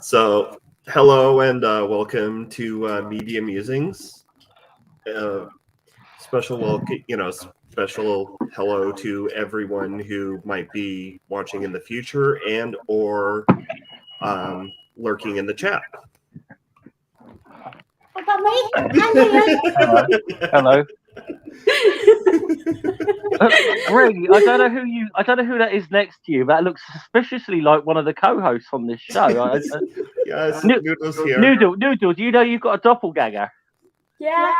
So, hello and welcome to Media Musings. Uh, special hello to everyone who might be watching in the future and or lurking in the chat. What about me? I'm here. Hello. Greg, I don't know who that is next to you. That looks suspiciously like one of the co-hosts on this show. Yes, Noo- Noodle's here. Noodle, do you know you've got a doppelganger? Yeah.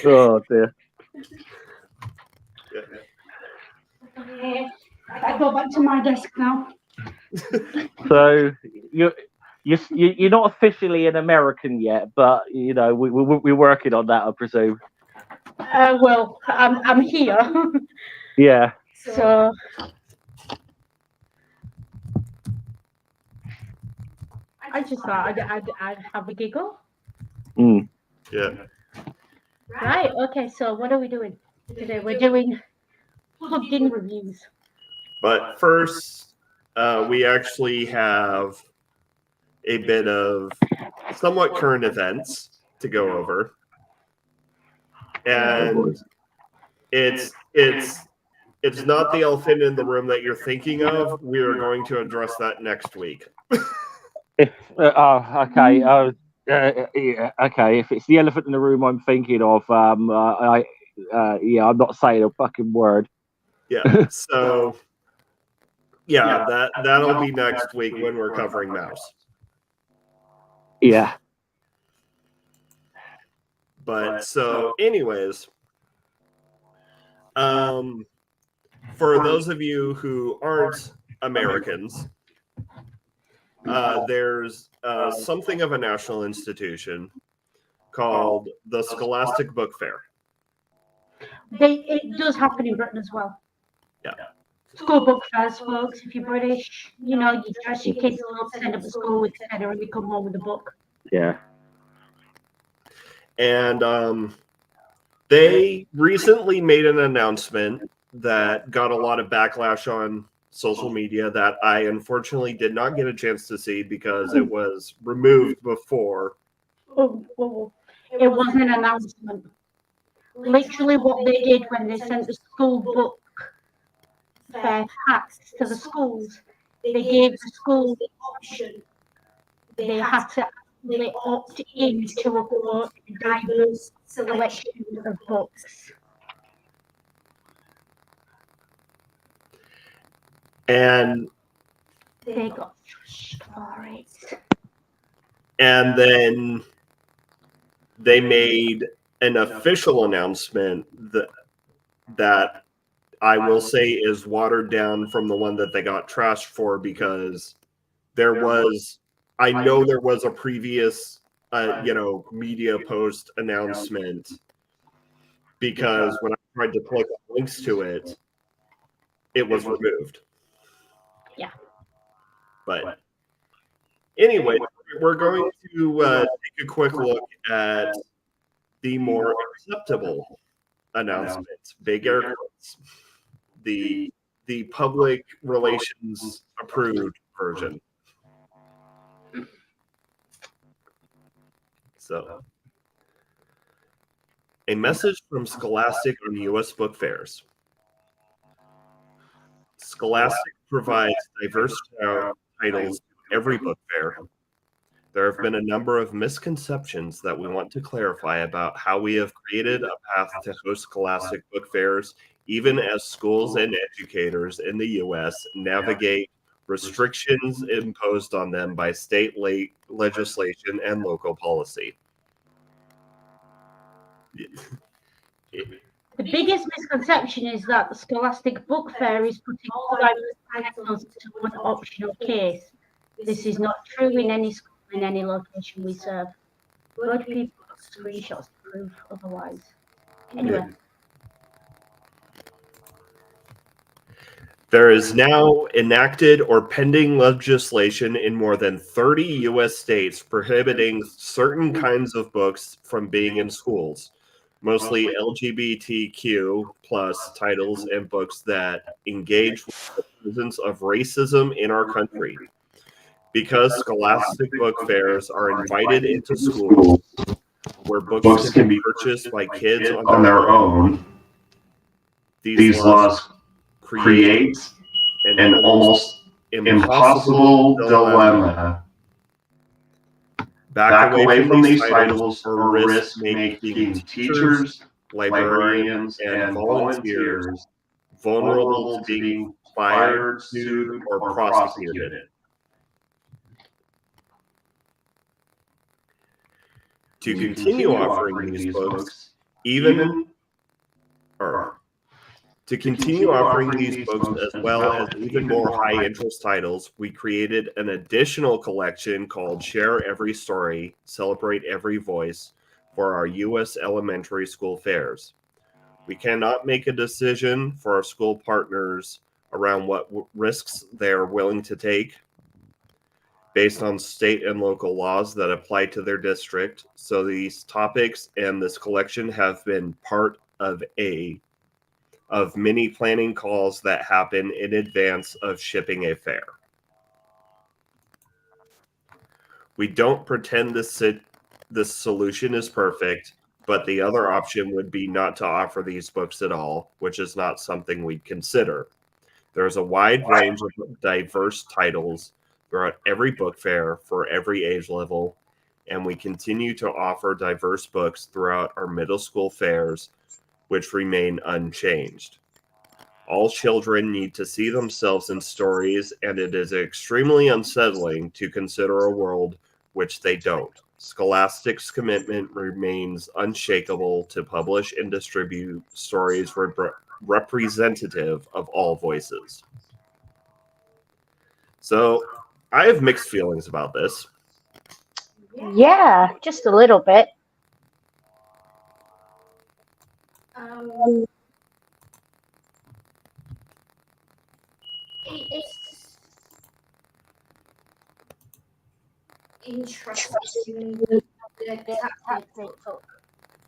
Oh dear. Okay. I go back to my desk now. So you're not officially an American yet, but you know we're working on that, I presume. Well, I'm here. Yeah. So I just thought I'd have a giggle. Mm. Yeah. Right. Okay. So what are we doing today? We're doing plugged-in reviews. But first, we actually have a bit of somewhat current events to go over. And it's not the elephant in the room that you're thinking of. We are going to address that next week. Okay. Yeah, okay. If it's the elephant in the room I'm thinking of, I'm not saying a fucking word. Yeah. So, yeah, that'll be next week when we're covering Mouse. Yeah. But so, anyways, for those of you who aren't Americans, there's something of a national institution called the Scholastic Book Fair. It does happen in Britain as well. Yeah. School book fairs, folks. If you're British, you dress your kids up, send up to school with tenner, and they come home with a book. Yeah. And they recently made an announcement that got a lot of backlash on social media that I unfortunately did not get a chance to see because it was removed before. Oh, it wasn't an announcement. Literally what they did when they sent the school book fair packs to the schools, they gave the schools the option. They had to opt into a diverse selection of books. And they got trashed for it. And then they made an official announcement that I will say is watered down from the one that they got trashed for, because I know there was a previous media post announcement, because when I tried to click links to it, it was removed. Yeah. But anyway, we're going to take a quick look at the more acceptable announcements, big air quotes, the public relations approved version. So, a message from Scholastic on U.S. book fairs. Scholastic provides diverse titles to every book fair. There have been a number of misconceptions that we want to clarify about how we have created a path to host Scholastic book fairs, even as schools and educators in the U.S. navigate restrictions imposed on them by state legislation and local policy. The biggest misconception is that the Scholastic Book Fair is putting all diverse titles into one optional case. This is not true in any school, in any location we serve. But people got screenshots to prove otherwise. Anyway. There is now enacted or pending legislation in more than 30 U.S. states prohibiting certain kinds of books from being in schools, mostly LGBTQ plus titles and books that engage with presence of racism in our country. Because scholastic book fairs are invited into schools where books can be purchased by kids on their own, these laws create an almost impossible dilemma. Back away from these titles or risk making teachers, librarians, and volunteers vulnerable to being fired, sued, or prosecuted. To continue offering these books, to continue offering these books as well as even more high interest titles, we created an additional collection called Share Every Story, Celebrate Every Voice for our U.S. elementary school fairs. We cannot make a decision for our school partners around what risks they are willing to take based on state and local laws that apply to their district. So these topics and this collection have been part of many planning calls that happen in advance of shipping a fair. We don't pretend this solution is perfect, but the other option would be not to offer these books at all, which is not something we'd consider. There's a wide range of diverse titles throughout every book fair for every age level, and we continue to offer diverse books throughout our middle school fairs, which remain unchanged. All children need to see themselves in stories, and it is extremely unsettling to consider a world which they don't. Scholastic's commitment remains unshakable to publish and distribute stories representative of all voices. So, I have mixed feelings about this. Yeah, just a little bit. It's interesting the tactic they took.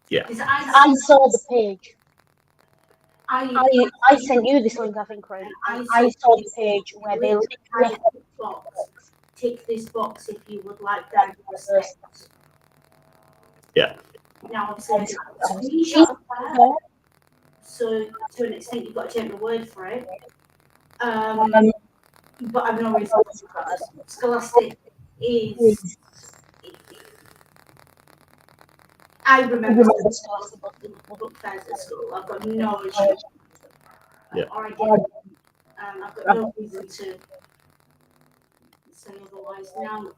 Yeah. 'Cause I saw the page. I I sent you this link, I think, right? I saw the page where they literally had box. Tick this box if you would like diverse text. Yeah. Now, obviously, it's a screenshot of that. So, to an extent, you've got to take my word for it. But I've no reason to trust. Scholastic is. I remember Scholastic book fairs at school. I've got no issue. Yeah. Or I did. I've got no reason to say otherwise. Now,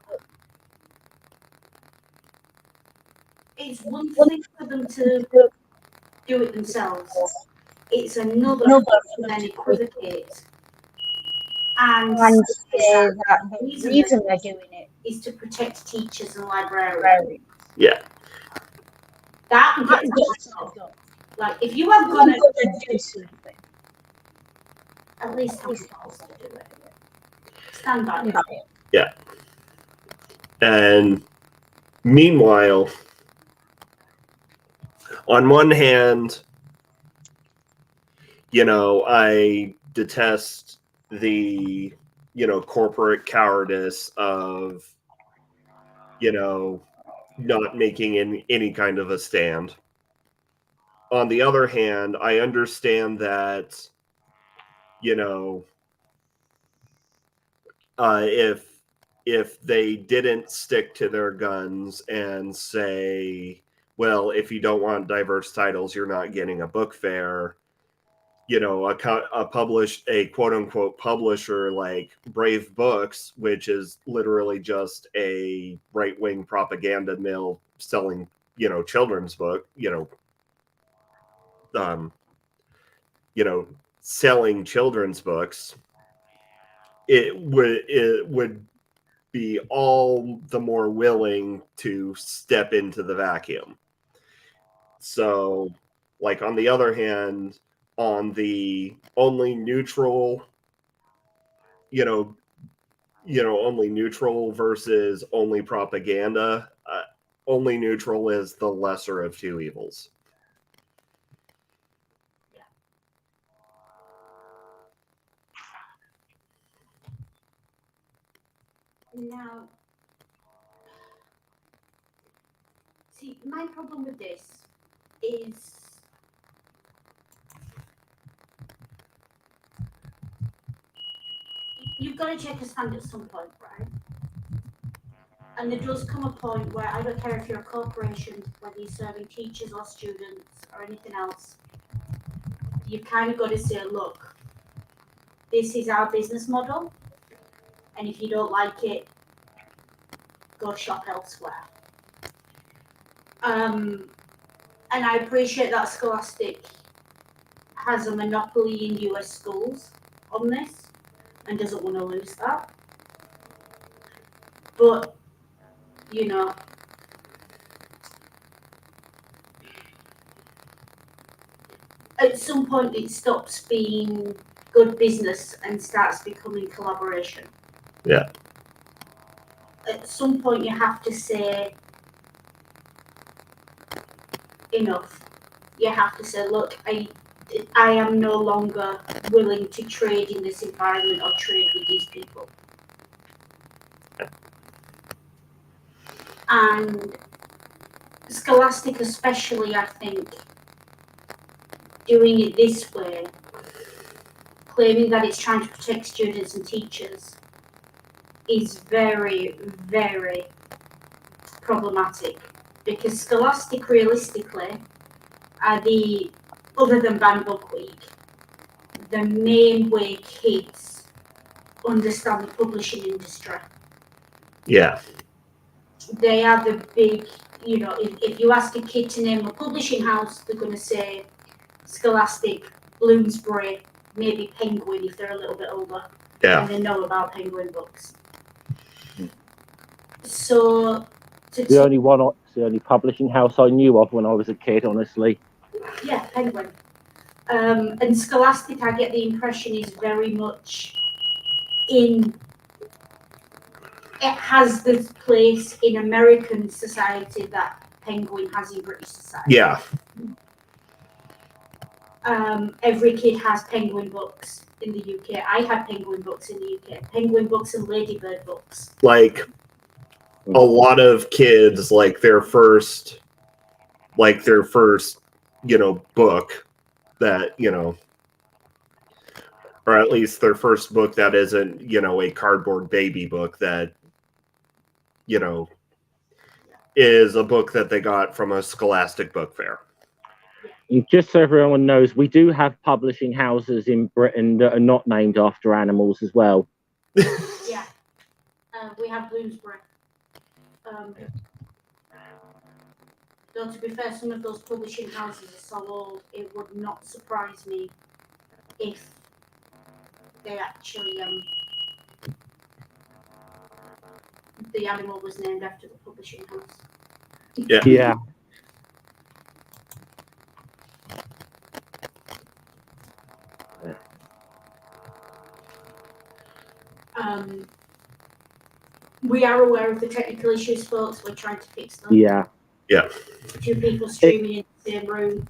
it's one thing for them to do it themselves. It's another to then equivocate and say that the reason they're doing it is to protect teachers and librarians. Yeah. That gets like if you are gonna do something, at least have the balls to do it. Stand by it. Yeah. And meanwhile, on one hand, I detest the, corporate cowardice of, not making any kind of a stand. On the other hand, I understand that, if they didn't stick to their guns and say, well, if you don't want diverse titles, you're not getting a book fair. A quote unquote publisher like Brave Books, which is literally just a right wing propaganda mill selling, children's book, selling children's books, it would be all the more willing to step into the vacuum. So, like, on the other hand, on the only neutral, only neutral versus only propaganda, only neutral is the lesser of two evils. Now, see, my problem with this is you've got to check a stand at some point, right? And there does come a point where I don't care if you're a corporation, whether you're serving teachers or students or anything else, you've kind of got to say, look, this is our business model, and if you don't like it, go shop elsewhere. And I appreciate that Scholastic has a monopoly in US schools on this and doesn't want to lose that. But, you know, at some point it stops being good business and starts becoming collaboration. Yeah. At some point you have to say enough. You have to say, look, I am no longer willing to trade in this environment or trade with these people. And Scholastic especially, I think, doing it this way, claiming that it's trying to protect students and teachers, is very, very problematic. Because Scholastic realistically are the, other than Banned Book Week, the main way kids understand the publishing industry. Yeah. They are the big, you know, if you ask a kid to name a publishing house, they're going to say Scholastic, Bloomsbury, maybe Penguin if they're a little bit older. Yeah. And they know about Penguin books. So, The only publishing house I knew of when I was a kid, honestly. yeah, Penguin. And Scholastic, I get the impression, is very much in. It has this place in American society that Penguin has in British society. Yeah. Every kid has Penguin books in the UK. I had Penguin books in the UK. Penguin books and Ladybird books. Like a lot of kids, like their first, you know, book that, you know, or at least their first book that isn't, you know, a cardboard baby book that, you know, is a book that they got from a Scholastic book fair. Just so everyone knows, we do have publishing houses in Britain that are not named after animals as well. Yeah. We have Bloomsbury. Though to be fair, some of those publishing houses are so old, it would not surprise me if they actually the animal was named after the publishing house. Yeah. Yeah. We are aware of the technical issues, folks. We're trying to fix them. Yeah. Yeah. Two people streaming in the same room.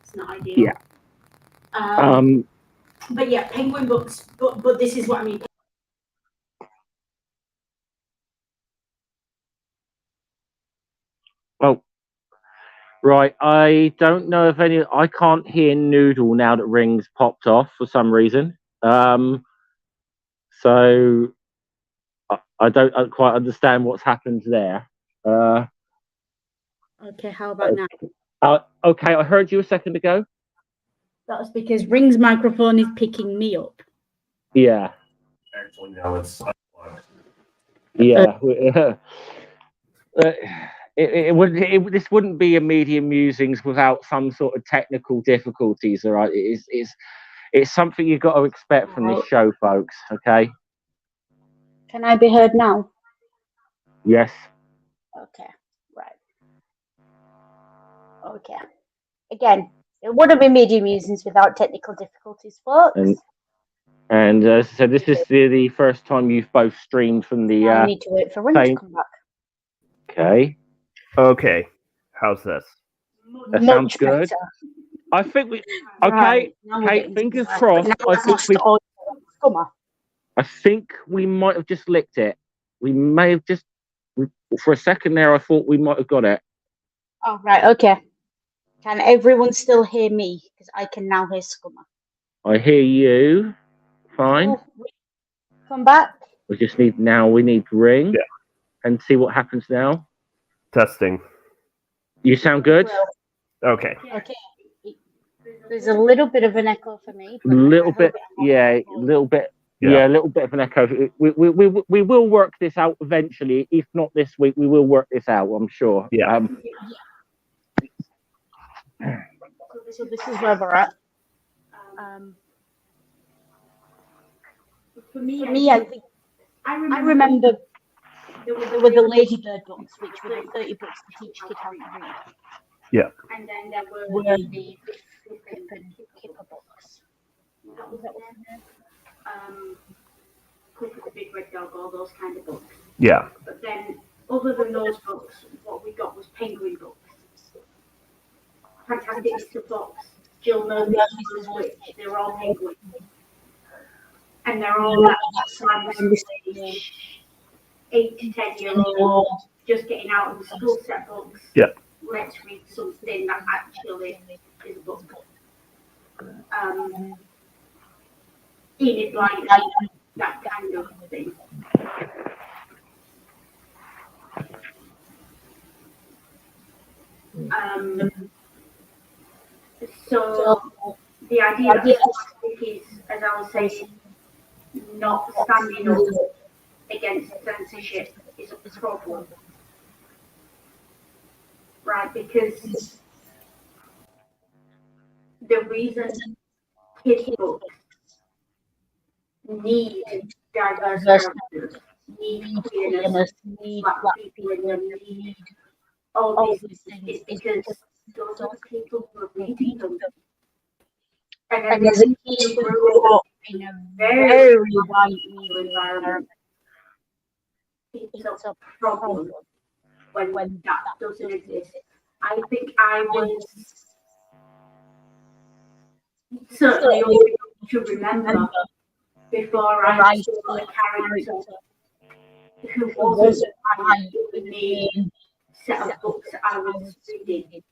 It's not ideal. Yeah. But yeah, Penguin books. But this is what I mean. Oh, right. I don't know if any. I can't hear Noodle now that Ring's popped off for some reason. So I don't quite understand what's happened there. Okay, how about now? Okay, I heard you a second ago. That's because Ring's microphone is picking me up. Yeah. Actually, no, it's unplugged. Yeah. This wouldn't be a Media Musings without some sort of technical difficulties, all right? It's something you've got to expect from this show, folks, okay? Can I be heard now? Yes. Okay, right. Okay. Again, it wouldn't be Media Musings without technical difficulties, folks. And so this is the first time you've both streamed from the... I need to wait for Ring to come back. Okay. Okay. How's this? That sounds good. Better. I think we... Okay, Right, fingers crossed. I think we might have just licked it. we may have just for a second there. I thought we might have got it. Oh, right, okay. Can everyone still hear me? Because I can now hear Scummer. I hear you. Fine. Oh, come back. We just need we need to ring and see what happens now. Testing. You sound good. Well, Okay. okay. There's a little bit of an echo for me. A little bit, a little bit. Yeah, a little bit of an echo. We will work this out eventually. If not this week, we will work this out. I'm sure. Yeah. So this is where we're at. For me, I think I remember there were the Ladybird books, which were the 30 books to teach kids how to read. Yeah. And then there were the Pip and Kipper books. That was Click of the Big Red Dog, all those kind of books. Yeah. But then, other than those books, what we got was Penguin books. Fantastic Mr. Fox, Jill Murphy's Witch, they're all Penguin. And they're all that primary stage, 8 to 10-year-old, just getting out of the school set books. Yeah. Let's read something that actually is a book. Enid Blyton, that kind of thing. So the idea of scholastic is, as I was saying, not standing up against censorship is a problem, right? Because the reason kids' books need diverse characters, need queerness, need black people in them, need all these things is because those are the people who are reading them. And as a kid, grew up in a very white environment. It's a problem when that doesn't exist. I think I was certainly old enough to remember before I saw a character who wasn't white in the main set of books I was reading.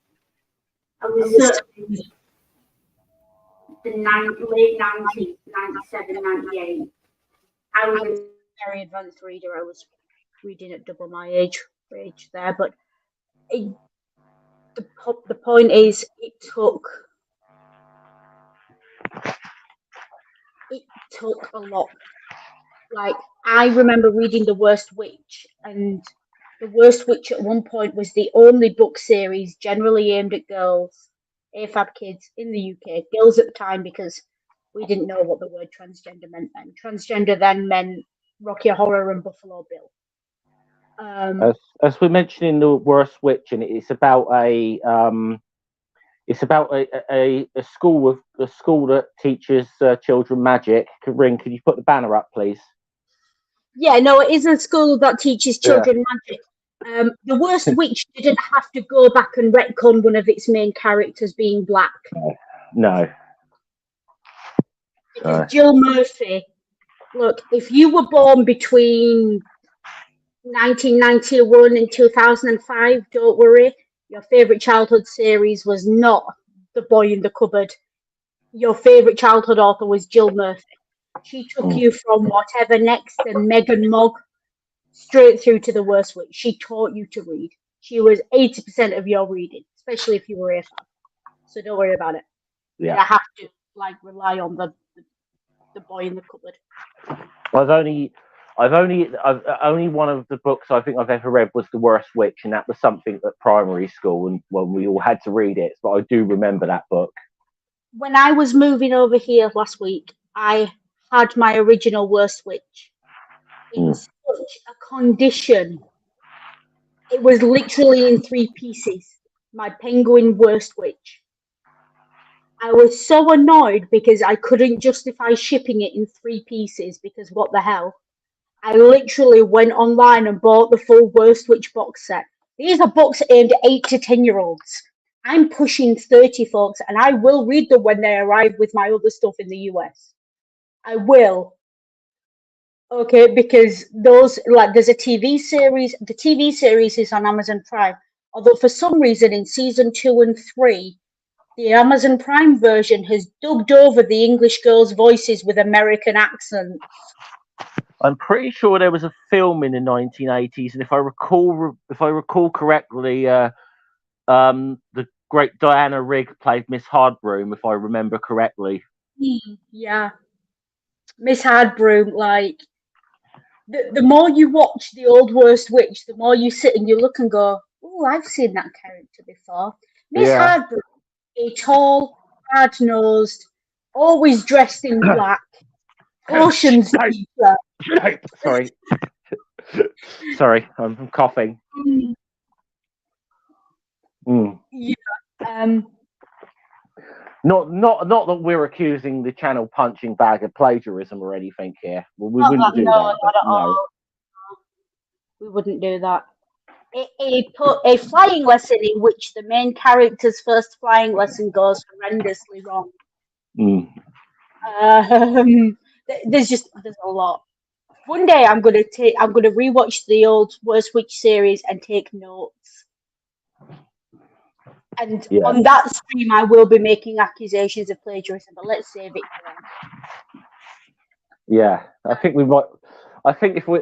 I was certainly the late 90s, 97, 98. I was a very advanced reader. I was reading at double my age there, but the point is, it took a lot. Like, I remember reading The Worst Witch, and The Worst Witch at one point was the only book series generally aimed at girls, AFAB kids in the UK, girls at the time, because we didn't know what the word transgender meant then. Transgender then meant Rocky Horror and Buffalo Bill. As we mentioned in The Worst Witch, and it's about a school that teaches children magic. Ring, can you put the banner up, please? Yeah, no, it is a school that teaches children magic. The Worst Witch didn't have to go back and retcon one of its main characters being black. No. Because Jill Murphy, look, if you were born between 1991 and 2005, don't worry. Your favourite childhood series was not The Boy in the Cupboard. Your favourite childhood author was Jill Murphy. She took you from Whatever Next and Megan Mogg straight through to The Worst Witch. She taught you to read. She was 80% of your reading, especially if you were AFAB. So don't worry about it. Yeah. I have to rely on the Boy in the Cupboard. Only one of the books I think I've ever read was The Worst Witch, and that was something at primary school, and when we all had to read it. But I do remember that book. When I was moving over here last week, I had my original Worst Witch in such a condition. It was literally in 3 pieces. My Penguin Worst Witch. I was so annoyed because I couldn't justify shipping it in 3 pieces, because what the hell? I literally went online and bought the full Worst Witch box set. These are books aimed at 8 to 10-year-olds. I'm pushing 30, folks, and I will read them when they arrive with my other stuff in the US. I will. Okay, because those like there's a TV series. The TV series is on Amazon Prime. Although for some reason in season 2 and 3, the Amazon Prime version has dubbed over the English girls' voices with American accents. I'm pretty sure there was a film in the 1980s, and if I recall correctly, the great Diana Rigg played Miss Hardbroom, if I remember correctly. Yeah, Miss Hardbroom. Like the more you watch the Old Worst Witch, the more you sit and you look and go, "Oh, I've seen that character before." Miss Yeah. Hardbroom, a tall, hard-nosed, always dressed in black, potions teacher. Sorry. Sorry, I'm coughing. Mm. Yeah. Um. Not that we're accusing the channel punching bag of plagiarism or anything here. Well, we Not wouldn't that, do no, that. not at No. all. We wouldn't do that. A flying lesson in which the main character's first flying lesson goes horrendously wrong. Mm. There's a lot. One day I'm gonna rewatch the old Worst Witch series and take notes. And Yeah. on that stream, I will be making accusations of plagiarism, but let's save it for then. Yeah, I think we might. I think if we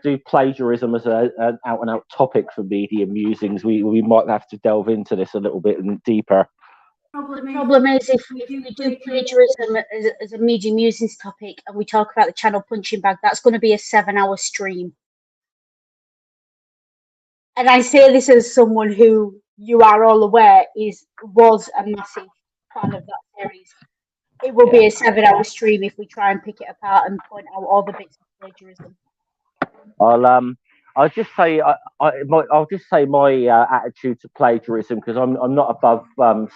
do plagiarism as an out and out topic for media musings, we might have to delve into this a little bit and deeper. Problem is, if we do plagiarism as a media musings topic and we talk about the channel punching bag, that's going to be a 7-hour stream. And I say this as someone who, you are all aware, was a massive fan of that series. It will be a 7-hour stream if we try and pick it apart and point out all the bits of plagiarism. I'll just say my attitude to plagiarism, because I'm not above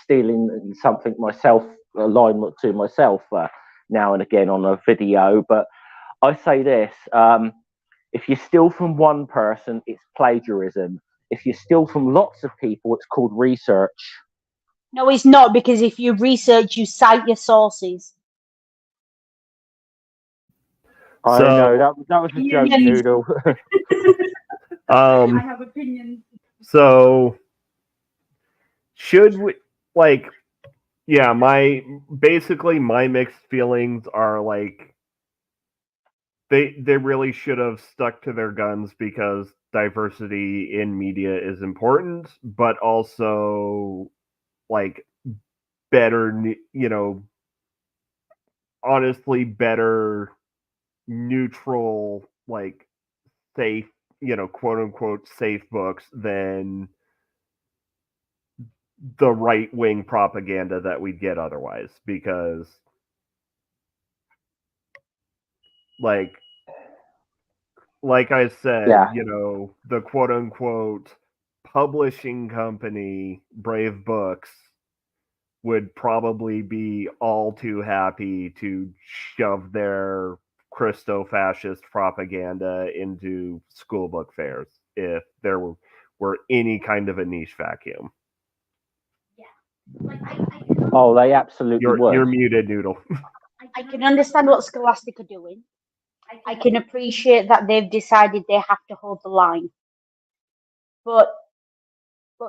stealing something myself, a line or two myself now and again on a video. But I say this: if you steal from one person, it's plagiarism. If you steal from lots of people, it's called research. No, it's not, because if you research, you cite your sources. I know that was a joke, Noodle. I have opinions. So should we my mixed feelings are like they really should have stuck to their guns, because diversity in media is important, but also like better, honestly better neutral, like safe, quote unquote safe books than the right wing propaganda that we'd get otherwise. Because like I said, Yeah. the quote unquote publishing company Brave Books would probably be all too happy to shove their Christo-fascist propaganda into school book fairs if there were any kind of a niche vacuum. Oh, they absolutely would. You're muted, Noodle. I can understand what Scholastic are doing. I can appreciate that they've decided they have to hold the line. But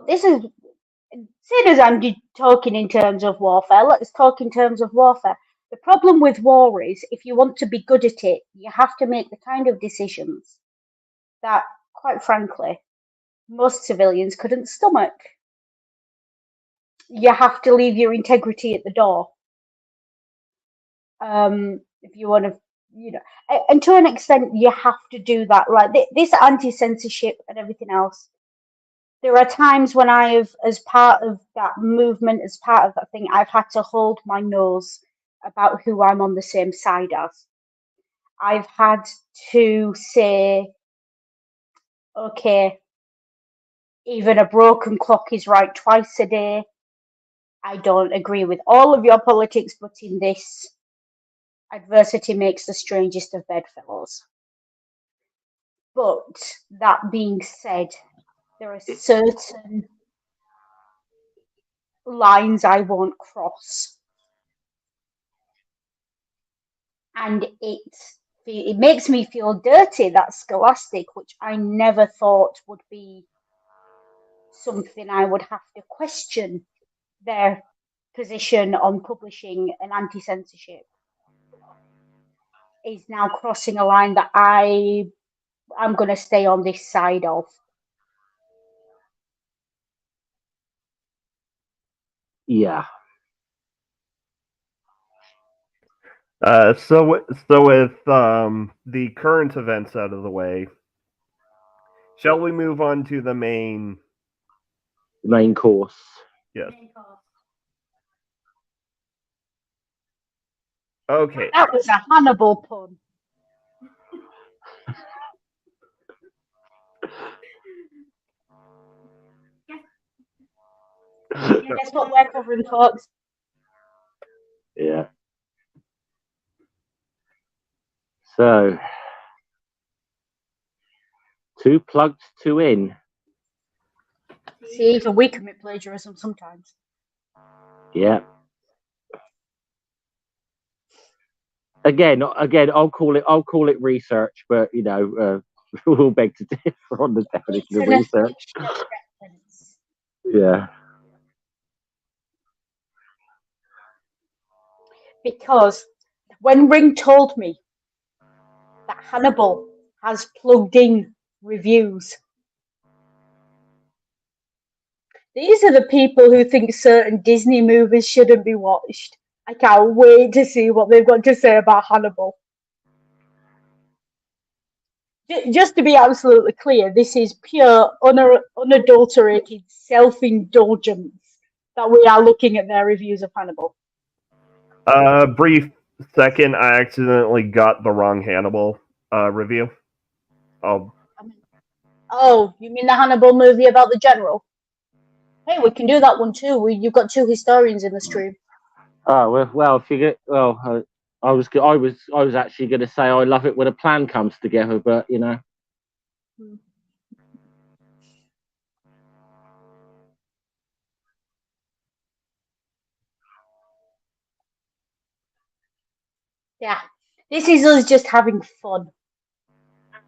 this is, seeing as I'm talking in terms of warfare, let's talk in terms of warfare. The problem with war is, if you want to be good at it, you have to make the kind of decisions that, quite frankly, most civilians couldn't stomach. You have to leave your integrity at the door. If you want to, and to an extent, you have to do that. Like this anti-censorship and everything else. There are times when I have, as part of that movement, as part of that thing, I've had to hold my nose about who I'm on the same side as. I've had to say, okay, even a broken clock is right twice a day. I don't agree with all of your politics, but in this, adversity makes the strangest of bedfellows. But that being said, there are certain lines I won't cross. And it it makes me feel dirty, that Scholastic, which I never thought would be something I would have to question their position on publishing and anti-censorship, is now crossing a line that I'm going to stay on this side of. Yeah. So with the current events out of the way, shall we move on to the main? Main course. Yes. Okay. That was a Hannibal pun. Guess what we're covering, folks? Yeah. So, 2 plugged, 2 in. See, even we commit plagiarism sometimes. Yeah. Again, I'll call it research, but we'll beg to differ on the definition of research. Yeah. Because when Ring told me that Hannibal has plugged in reviews, these are the people who think certain Disney movies shouldn't be watched. I can't wait to see what they've got to say about Hannibal. Just to be absolutely clear, this is pure, unadulterated self-indulgence that we are looking at their reviews of Hannibal. Brief second, I accidentally got the wrong Hannibal review. Oh, you mean the Hannibal movie about the general? Hey, we can do that one too. You've got 2 historians in the stream. Oh well, if you get I was actually going to say I love it when a plan comes together, but Yeah, this is us just having fun.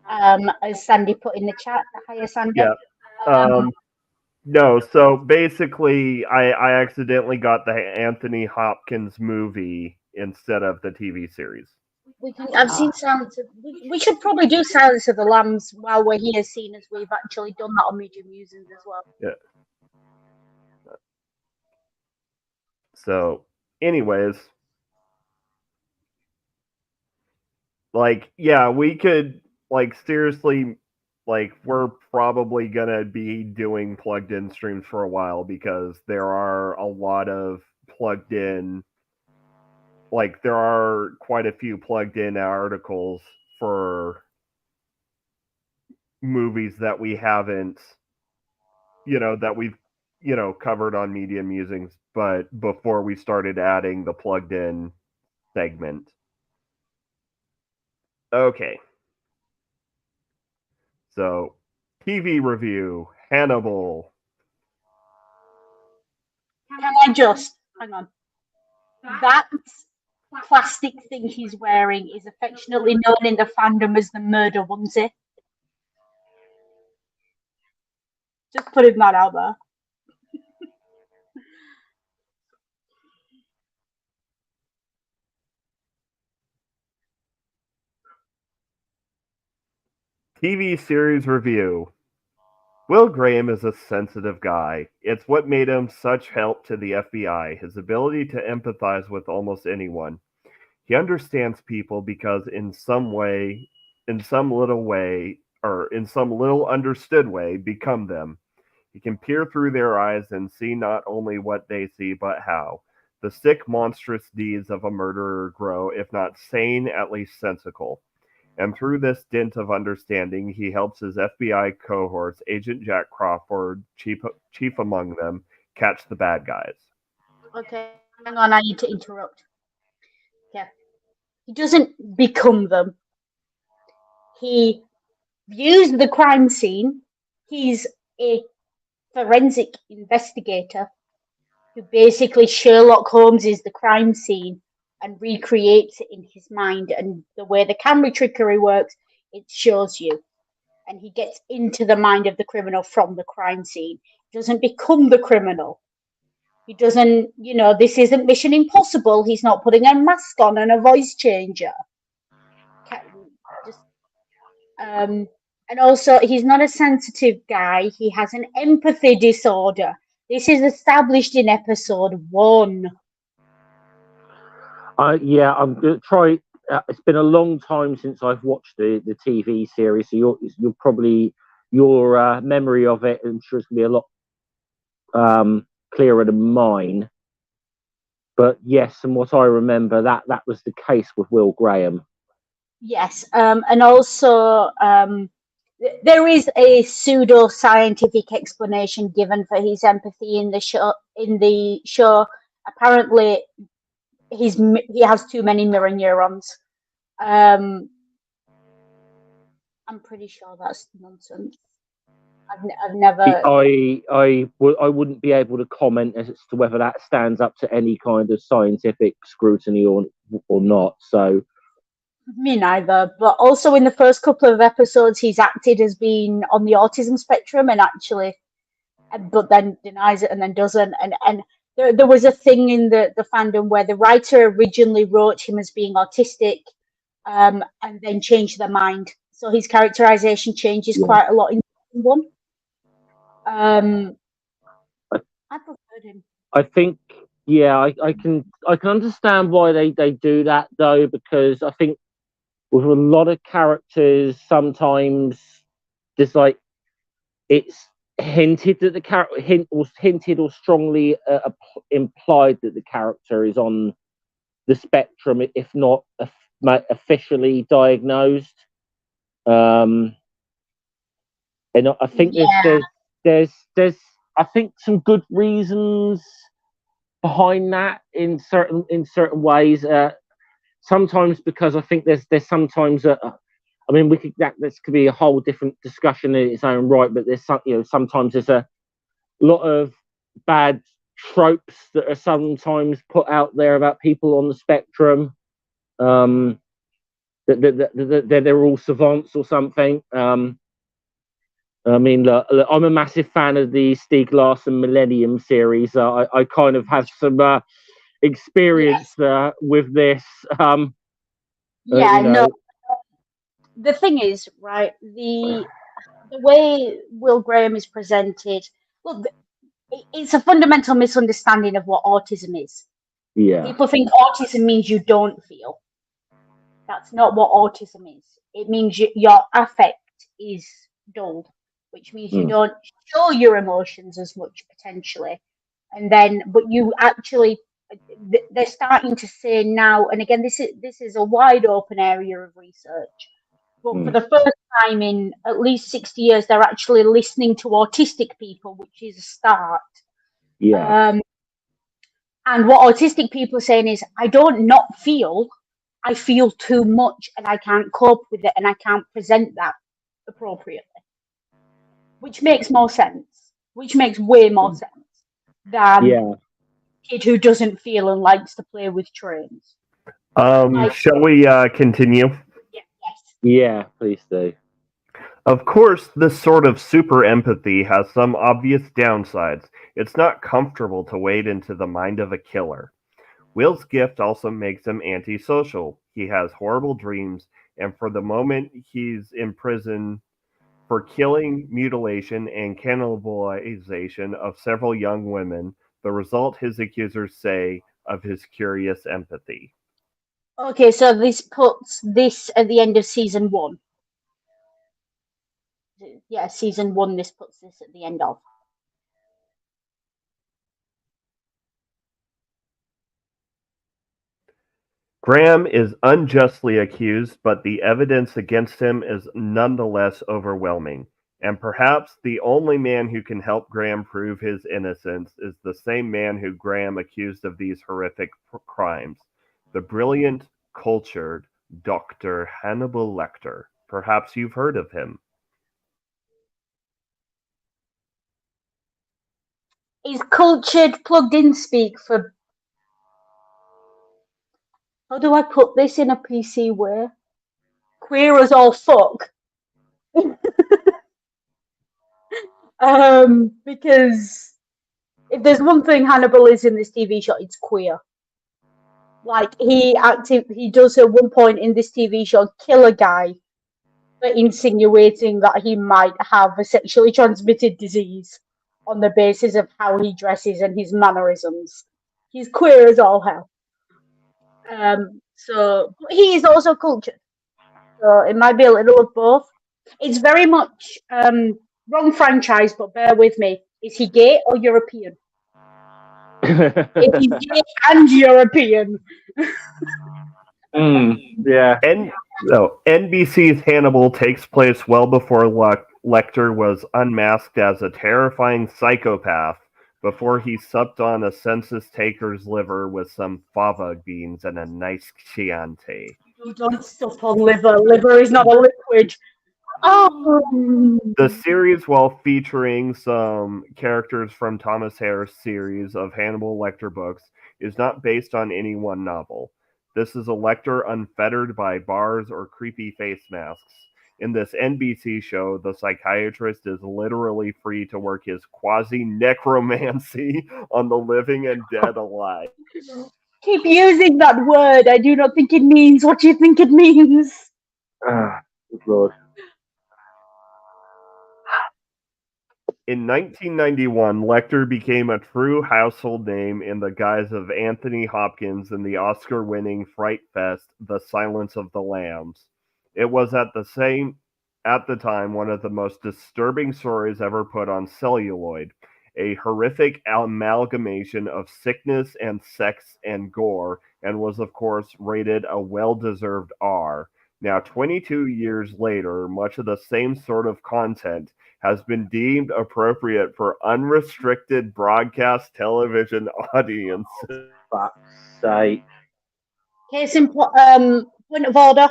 As Sandy put in the chat. Hiya, Sandy. Yeah. No, so basically, I accidentally got the Anthony Hopkins movie instead of the TV series. I've seen Silence of... We should probably do Silence of the Lambs while we're here, seeing as we've actually done that on Media Musings as well. Yeah. So, anyways, we could, seriously, we're probably gonna be doing plugged in streams for a while because there are a lot of plugged in, there are quite a few plugged in articles for movies that we haven't, that we've, covered on Media Musings, but before we started adding the plugged in segment. Okay. So, TV review, Hannibal. Can I just hang on? That plastic thing he's wearing is affectionately known in the fandom as the murder onesie. Just putting that out there. TV series review. Will Graham is a sensitive guy. It's what made him such help to the FBI, his ability to empathize with almost anyone. He understands people because in some little understood way, become them. He can peer through their eyes and see not only what they see, but how. The sick, monstrous deeds of a murderer grow, if not sane, at least sensical. And through this dint of understanding, he helps his FBI cohorts, Agent Jack Crawford, chief among them, catch the bad guys. Okay, hang on, I need to interrupt. Yeah. He doesn't become them. He views the crime scene. He's a forensic investigator who basically Sherlock Holmes is the crime scene and recreates it in his mind. And the way the camera trickery works, it shows you. And he gets into the mind of the criminal from the crime scene. He doesn't become the criminal. He doesn't, this isn't Mission Impossible. He's not putting a mask on and a voice changer. Just, and also, he's not a sensitive guy. He has an empathy disorder. This is established in episode 1. Yeah, I'm gonna try. It's been a long time since I've watched the TV series, so you're probably your memory of it, I'm sure it's gonna be a lot clearer than mine. But yes, and what I remember that was the case with Will Graham. Yes, and also there is a pseudo-scientific explanation given for his empathy in the show. Apparently, he has too many mirror neurons. I'm pretty sure that's nonsense. I've never. I wouldn't be able to comment as to whether that stands up to any kind of scientific scrutiny or not. So. Me neither. But also in the first couple of episodes, he's acted as being on the autism spectrum, and actually, but then denies it and then doesn't. And there was a thing in the fandom where the writer originally wrote him as being autistic, and then changed their mind. So his characterization changes quite a lot in season 1. I preferred him. I think, yeah, I can understand why they do that though, because I think with a lot of characters, sometimes there's like it's hinted that the character hinted or strongly implied that the character is on the spectrum, if not officially diagnosed. And I think there's I think some good reasons behind that in certain ways. Sometimes because I think there's sometimes I mean this could be a whole different discussion in its own right, but there's sometimes there's a lot of bad tropes that are sometimes put out there about people on the spectrum. That they're all savants or something. I mean, look, I'm a massive fan of the Stieg Larsson Millennium series. I kind of have some experience with this. No. The thing is, right, the way Will Graham is presented, well, it's a fundamental misunderstanding of what autism is. Yeah. People think autism means you don't feel. That's not what autism is. It means your affect is dulled, which means you don't show your emotions as much potentially. And then, but you actually, they're starting to say now, and again, this is a wide open area of research. But for the first time in at least 60 years, they're actually listening to autistic people, which is a start. Yeah. And what autistic people are saying is, I don't not feel, I feel too much and I can't cope with it and I can't present that appropriately. Which makes more sense. Which makes way more sense than a kid who doesn't feel and likes to play with trains. Shall we continue? Yeah, please do. Of course, this sort of super empathy has some obvious downsides. It's not comfortable to wade into the mind of a killer. Will's gift also makes him antisocial. He has horrible dreams, and for the moment, he's in prison for killing, mutilation, and cannibalization of several young women, the result, his accusers say, of his curious empathy. Okay, so this puts this at the end of season 1. Yeah, season 1, this puts this at the end of. Graham is unjustly accused, but the evidence against him is nonetheless overwhelming. And perhaps the only man who can help Graham prove his innocence is the same man who Graham accused of these horrific crimes, the brilliant, cultured Dr. Hannibal Lecter. Perhaps you've heard of him. Is cultured plugged in speak for how do I put this in a PC way? Queer as all fuck. Because if there's one thing Hannibal is in this TV show, it's queer. Like he does at one point in this TV show kill a guy for insinuating that he might have a sexually transmitted disease on the basis of how he dresses and his mannerisms. He's queer as all hell. So but he is also cultured. So it might be a little of both. It's very much wrong franchise, but bear with me. Is he gay or European? If he's gay and European. Yeah. NBC's Hannibal takes place well before Lecter was unmasked as a terrifying psychopath before he supped on a census taker's liver with some fava beans and a nice Chianti. You don't sup on liver. Liver is not a liquid. Oh. The series, while featuring some characters from Thomas Harris' series of Hannibal Lecter books, is not based on any one novel. This is a Lecter unfettered by bars or creepy face masks. In this NBC show, the psychiatrist is literally free to work his quasi-necromancy on the living and dead alike. Keep using that word. I do not think it means what you think it means. Good Lord. In 1991, Lecter became a true household name in the guise of Anthony Hopkins in the Oscar-winning Fright Fest, The Silence of the Lambs. It was at the time one of the most disturbing stories ever put on celluloid, a horrific amalgamation of sickness and sex and gore, and was of course rated a well-deserved R. Now, 22 years later, much of the same sort of content has been deemed appropriate for unrestricted broadcast television audiences. Fuck's sake. Case in point of order.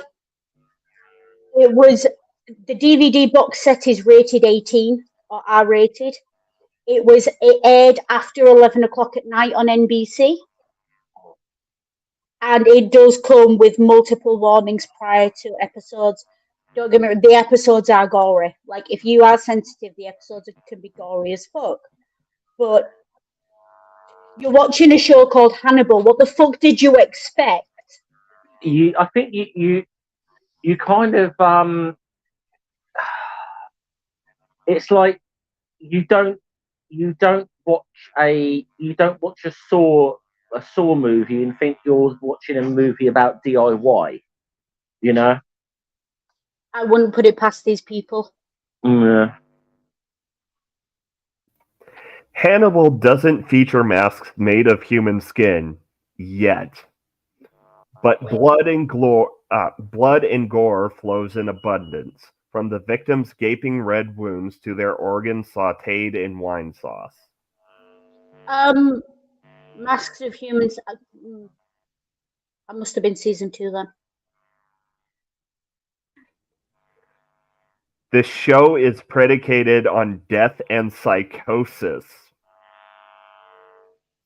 It was the DVD box set is rated 18 or R rated. It aired after 11 o'clock at night on NBC. And it does come with multiple warnings prior to episodes. Don't get me wrong, the episodes are gory. Like, if you are sensitive, the episodes can be gory as fuck. But you're watching a show called Hannibal. What the fuck did you expect? I think you kind of it's like you don't watch a Saw movie and think you're watching a movie about DIY, you know? I wouldn't put it past these people. Yeah. Hannibal doesn't feature masks made of human skin yet, but blood and gore flows in abundance, from the victims' gaping red wounds to their organs sautéed in wine sauce. Masks of Humans. I must have been season 2 then. The show is predicated on death and psychosis.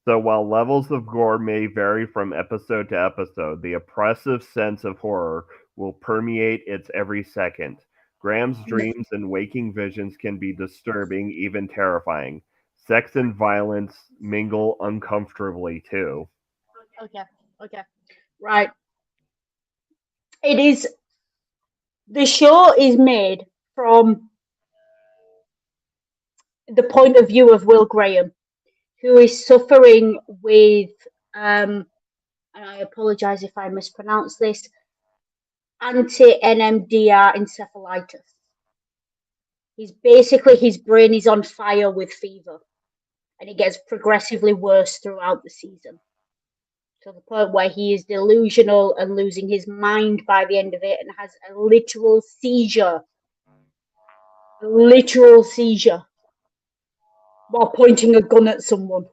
So while levels of gore may vary from episode to episode, the oppressive sense of horror will permeate its every second. Graham's dreams and waking visions can be disturbing, even terrifying. Sex and violence mingle uncomfortably too. Okay. Right. The show is made from the point of view of Will Graham, who is suffering with, and I apologize if I mispronounce this, anti-NMDR encephalitis. His brain is on fire with fever, and it gets progressively worse throughout the season, to the point where he is delusional and losing his mind by the end of it, and has a literal seizure while pointing a gun at someone.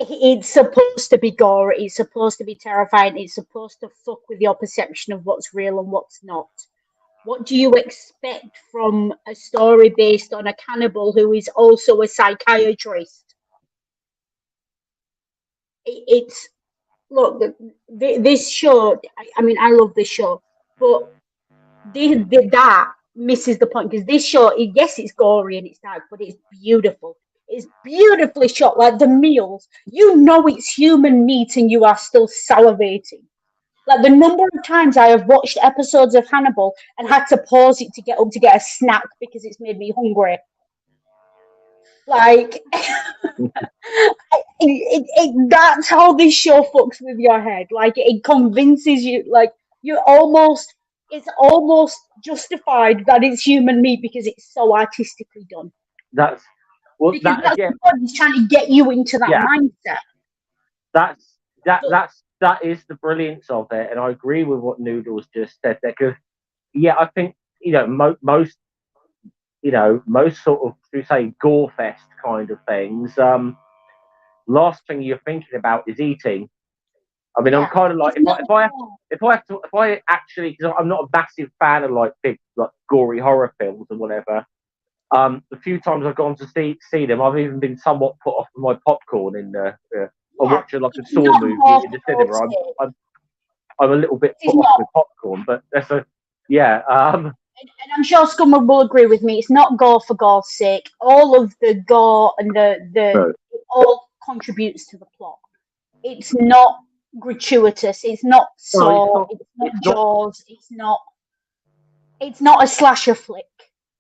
It's supposed to be gory, it's supposed to be terrifying, it's supposed to fuck with your perception of what's real and what's not. What do you expect from a story based on a cannibal who is also a psychiatrist? It's look, this show. I mean, I love this show, but that misses the point because this show, yes, it's gory and it's dark, but it's beautiful. It's beautifully shot. Like the meals, you know, it's human meat, and you are still salivating. Like the number of times I have watched episodes of Hannibal and had to pause it to get up to get a snack because it's made me hungry. Like, that's how this show fucks with your head. Like, it convinces you, like, it's almost justified that it's human meat because it's so artistically done. That's Because that's what he's trying to get you into that mindset. That is the brilliance of it, and I agree with what Noodles just said there. Because I think most sort of, should we say, gore fest kind of things. Last thing you're thinking about is eating. I mean, I'm kind of like if I actually, because I'm not a massive fan of like big like gory horror films and whatever. The few times I've gone to see them, I've even been somewhat put off with my popcorn in the. I watch like a Saw movie in the cinema. I'm a little bit put off with popcorn, but that's a and I'm sure Scummer will agree with me. It's not gore for gore's sake. All of the gore and it all contributes to the plot. It's not gratuitous. It's not Saw. It's not Jaws. It's not a slasher flick.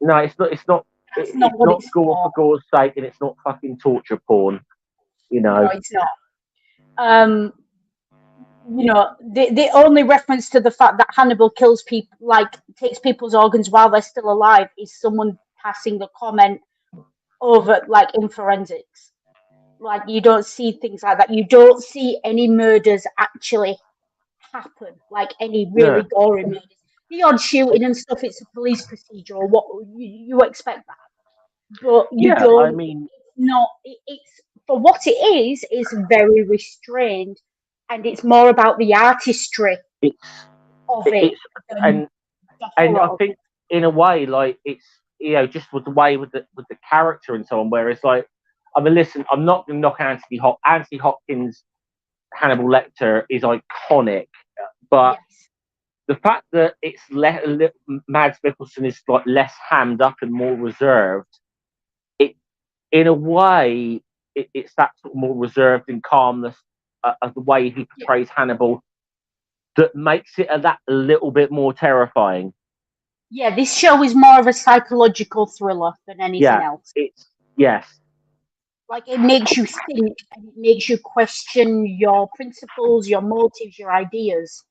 No, it's not. It's not. It's not gore for gore's sake, and it's not fucking torture porn. No, it's not. The only reference to the fact that Hannibal kills people, like takes people's organs while they're still alive, is someone passing a comment over, like in forensics. Like, you don't see things like that. You don't see any murders actually happen, like any really gory murders. The odd shooting and stuff, it's a police procedure, or what you expect that. But you don't. I mean, it's for what it is very restrained, and it's more about the artistry of it. And I think in a way, like, it's just with the way with the character and so on, where it's like, I mean, listen, I'm not going to knock Anthony Hopkins' Hannibal Lecter is iconic, but the fact that it's Mads Mikkelsen is like less hammed up and more reserved, in a way, it's that sort of more reserved and calmness of the way he portrays Hannibal that makes it a little bit more terrifying. Yeah, this show is more of a psychological thriller than anything else. Like, it makes you think, and it makes you question your principles, your motives, your ideas.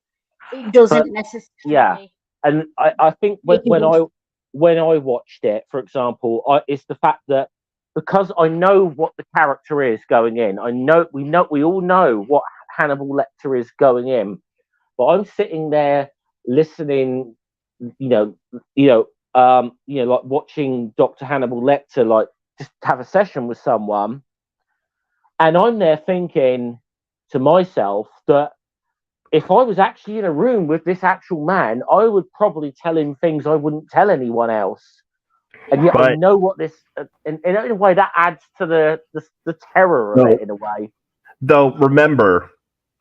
It doesn't necessarily. Yeah, and I think when I watched it, for example, it's the fact that because I know what the character is going in, we all know what Hannibal Lecter is going in, but I'm sitting there listening, like watching Dr. Hannibal Lecter, like, just have a session with someone, and I'm there thinking to myself that if I was actually in a room with this actual man, I would probably tell him things I wouldn't tell anyone else. And yet I know what this, in a way, that adds to the terror of it, in a way. Though, remember,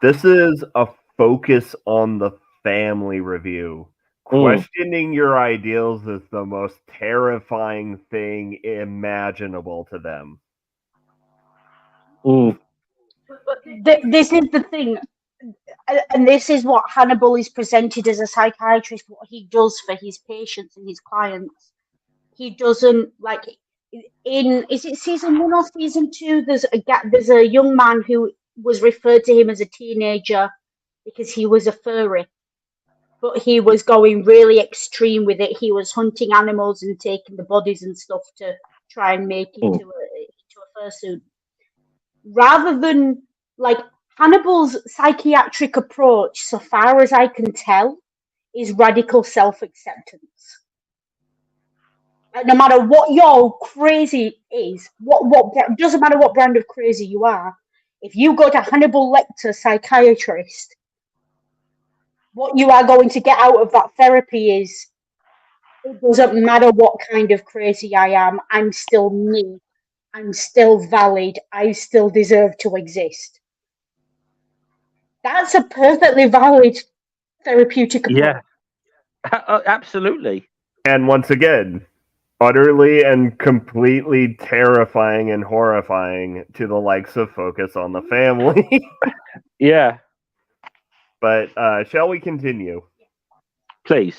this is a focus on the family review. Questioning your ideals is the most terrifying thing imaginable to them. This is the thing, and this is what Hannibal is presented as a psychiatrist, what he does for his patients and his clients. He doesn't, like, is it season 1 or season 2? There's a young man who was referred to him as a teenager because he was a furry, but he was going really extreme with it. He was hunting animals and taking the bodies and stuff to try and make it into a fursuit. Rather than, like, Hannibal's psychiatric approach, so far as I can tell, is radical self-acceptance. No matter what your crazy is, what doesn't matter what brand of crazy you are, if you go to Hannibal Lecter psychiatrist, what you are going to get out of that therapy is, it doesn't matter what kind of crazy I am, I'm still me, I'm still valid, I still deserve to exist. That's a perfectly valid therapeutic approach. Yeah, absolutely. And once again, utterly and completely terrifying and horrifying to the likes of Focus on the Family. Yeah, But shall we continue? please.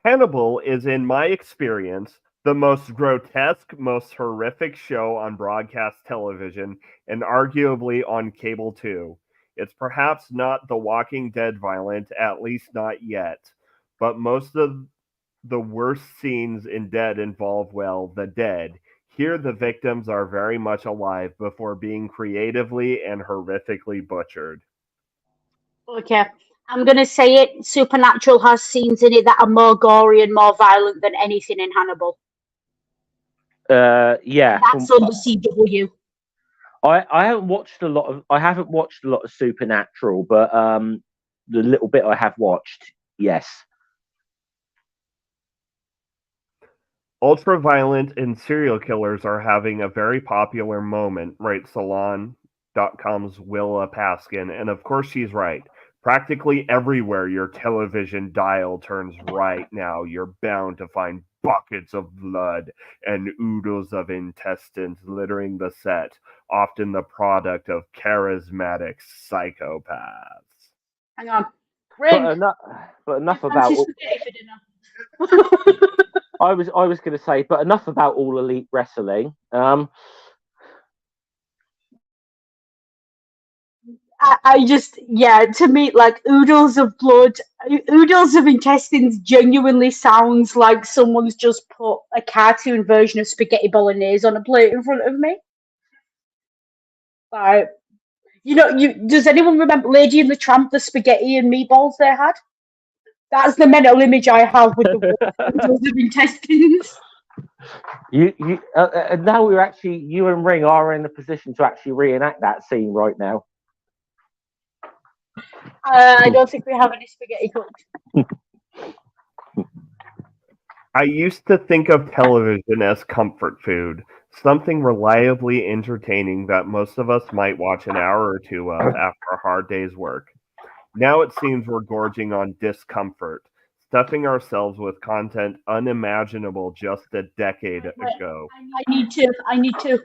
Hannibal is, in my experience, the most grotesque, most horrific show on broadcast television, and arguably on cable too. It's perhaps not The Walking Dead violent, at least not yet, but most of the worst scenes in Dead involve, well, the dead. Here, the victims are very much alive before being creatively and horrifically butchered. Okay. I'm going to say it. Supernatural has scenes in it that are more gory and more violent than anything in Hannibal. Yeah. That's under CW. I haven't watched a lot of Supernatural, but the little bit I have watched, yes. Ultra-violent and serial killers are having a very popular moment, writes Salon.com's Willa Paskin, and of course she's right. Practically everywhere your television dial turns right now, you're bound to find buckets of blood and oodles of intestines littering the set, often the product of charismatic psychopaths. Hang on. Ring. But enough Fancy about. spaghetti for dinner. I was going to say, but enough about All Elite Wrestling. I just, yeah, to me, like, oodles of blood, oodles of intestines genuinely sounds like someone's just put a cartoon version of spaghetti bolognese on a plate in front of me. Like, does anyone remember Lady and the Tramp, the spaghetti and meatballs they had? That's the mental image I have with the oodles of intestines. And now you and Ring are in a position to actually reenact that scene right now. I don't think we have any spaghetti cooked. I used to think of television as comfort food, something reliably entertaining that most of us might watch an hour or two of after a hard day's work. Now it seems we're gorging on discomfort, stuffing ourselves with content unimaginable just a decade ago. I need to.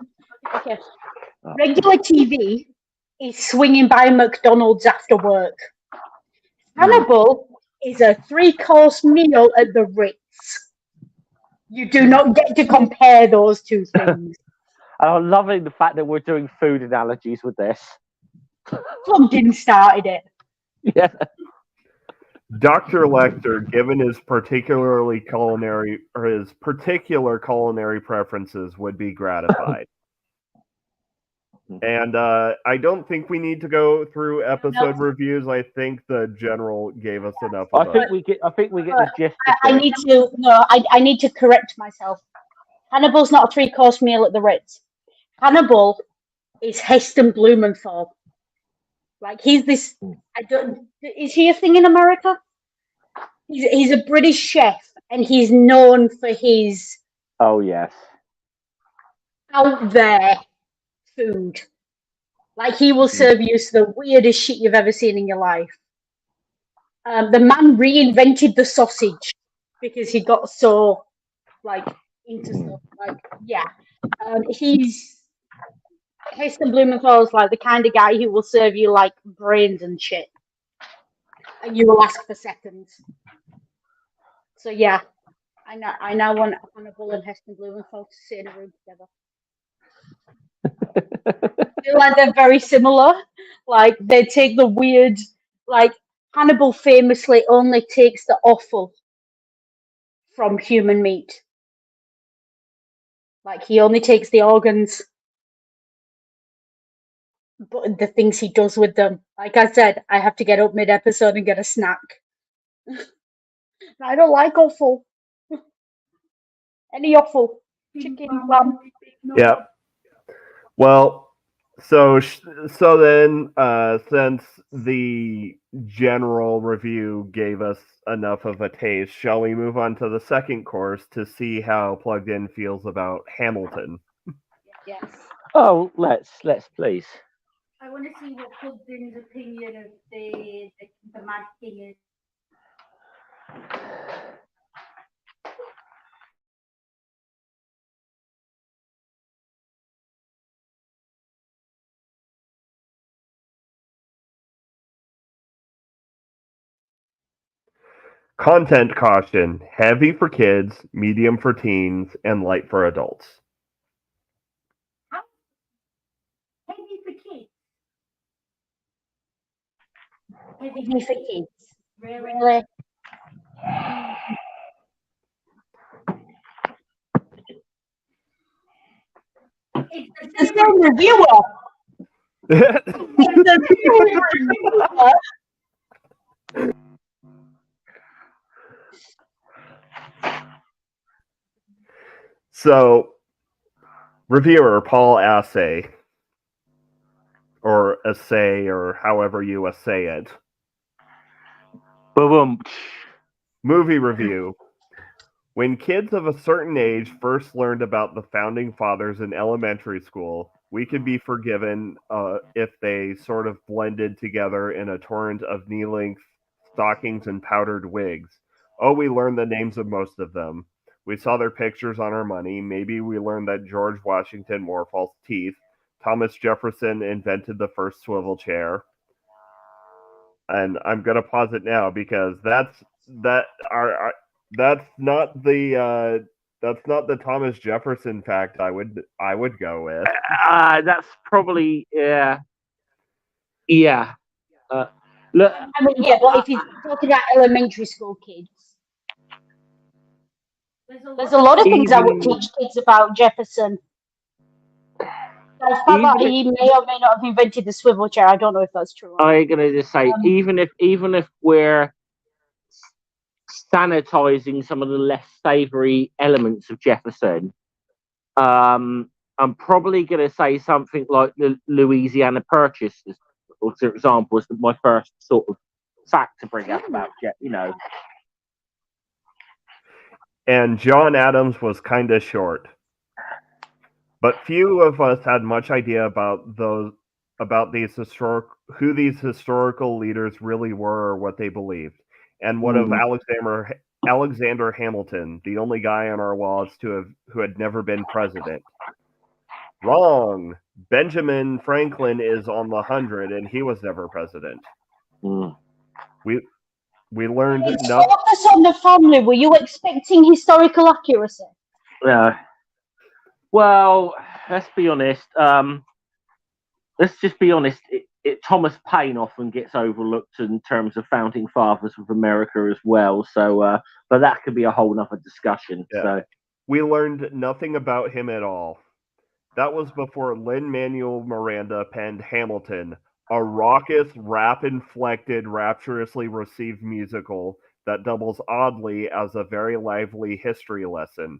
Okay. Regular TV is swinging by McDonald's after work. Hannibal is a 3-course meal at the Ritz. You do not get to compare those two things. I'm loving the fact that we're doing food analogies with this. Plumpkin started it. Yeah. Dr. Lecter, given his particular culinary preferences, would be gratified. And I don't think we need to go through episode reviews. I think the general gave us enough. I think we get the gist. I need to correct myself. Hannibal's not a 3-course meal at the Ritz. Hannibal is Heston Blumenthal. Like, he's this. Is he a thing in America? He's a British chef, and he's known for his. Oh yes. Out there food. Like, he will serve you the weirdest shit you've ever seen in your life. The man reinvented the sausage because he got so, like, into stuff. Like, yeah. He's Heston Blumenthal is like the kind of guy who will serve you like brains and shit, and you will ask for seconds. So yeah, I now want Hannibal and Heston Blumenthal to sit in a room together. I feel like they're very similar. Like, they take the weird, like, Hannibal famously only takes the offal from human meat. Like, he only takes the organs. But the things he does with them, like I said, I have to get up mid-episode and get a snack. I don't like offal. Any offal. Chicken, lamb. Yeah. Well, so then, since the general review gave us enough of a taste, shall we move on to the second course to see how Plugged In feels about Hamilton? Yes. Oh, let's please. I want to see what Hudden's opinion of the Mad King is. Content caution: heavy for kids, medium for teens, and light for adults. Heavy for kids. Heavy for kids. Really? Really? It's The same reviewer. It's the same reviewer. So, reviewer Paul Assay, or Assay, or however you assay it. Boom. Movie review. When kids of a certain age first learned about the founding fathers in elementary school, we could be forgiven if they sort of blended together in a torrent of knee-length stockings and powdered wigs. Oh, we learned the names of most of them. We saw their pictures on our money. Maybe we learned that George Washington wore false teeth. Thomas Jefferson invented the first swivel chair. And I'm gonna pause it now because that's not the Thomas Jefferson fact I would go with. That's probably yeah. Look, I mean, yeah, but if you're talking about elementary school kids, there's a lot of things I would teach kids about Jefferson. The fact that he may or may not have invented the swivel chair, I don't know if that's true. I'm gonna just say, even if we're sanitizing some of the less savory elements of Jefferson, I'm probably gonna say something like the Louisiana Purchase, or for example, is my first sort of fact to bring up about And John Adams was kind of short. But few of us had much idea about these historical leaders really were or what they believed. And what of Alexander Hamilton, the only guy on our walls who had never been president? Wrong. Benjamin Franklin is on the 100 and he was never president. We learned It's focus on the family. Were you expecting historical accuracy? Well, let's be honest. Let's just be honest. Thomas Paine often gets overlooked in terms of founding fathers of America as well. So, but that could be a whole nother discussion. Yeah. So we learned nothing about him at all. That was before Lin-Manuel Miranda penned Hamilton, a raucous, rap-inflected, rapturously received musical that doubles oddly as a very lively history lesson.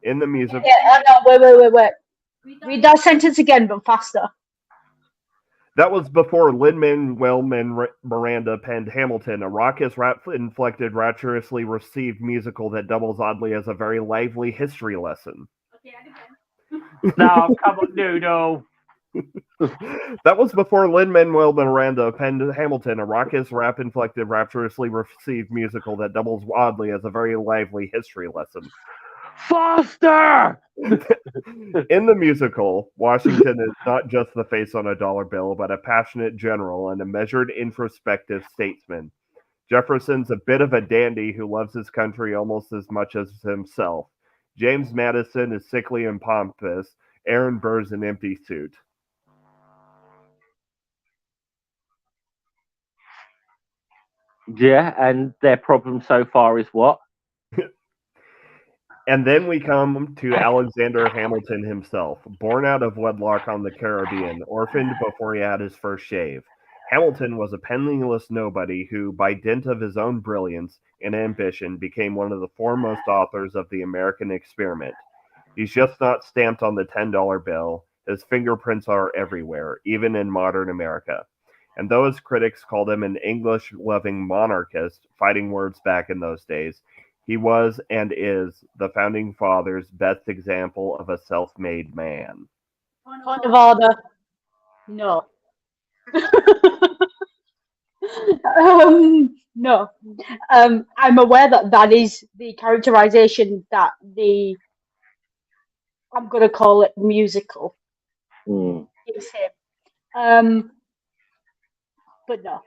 In the music... Yeah, wait. Read that sentence again, but faster. That was before Lin-Manuel Miranda penned Hamilton, a raucous, rap-inflected, rapturously received musical that doubles oddly as a very lively history lesson. Okay, and again. No, come on, no. That was before Lin-Manuel Miranda penned Hamilton, a raucous, rap-inflected, rapturously received musical that doubles oddly as a very lively history lesson. Foster! In the musical, Washington is not just the face on a dollar bill, but a passionate general and a measured, introspective statesman. Jefferson's a bit of a dandy who loves his country almost as much as himself. James Madison is sickly and pompous. Aaron Burr's an empty suit. Yeah, and their problem so far is what? And then we come to Alexander Hamilton himself, born out of wedlock on the Caribbean, orphaned before he had his first shave. Hamilton was a penniless nobody who, by dint of his own brilliance and ambition, became one of the foremost authors of the American experiment. He's just not stamped on the $10 bill. His fingerprints are everywhere, even in modern America. And though his critics called him an English-loving monarchist, fighting words back in those days, he was and is the founding fathers' best example of a self-made man. Point of order. No. No. I'm aware that that is the characterization that I'm going to call it musical Mm. gives him. But no.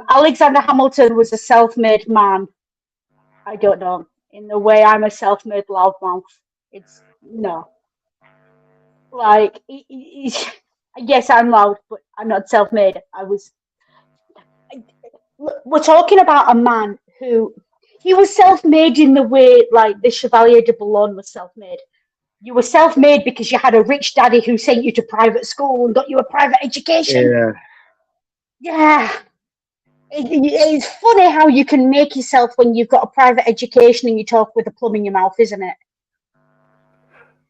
Alexander Hamilton was a self-made man. I don't know. In the way I'm a self-made loudmouth. It's no. Like, yes, I'm loud, but I'm not self-made. We're talking about a man who he was self-made in the way like the Chevalier de Boulogne was self-made. You were self-made because you had a rich daddy who sent you to private school and got you a private education. Yeah. Yeah. It's funny how you can make yourself when you've got a private education and you talk with a plum in your mouth, isn't it?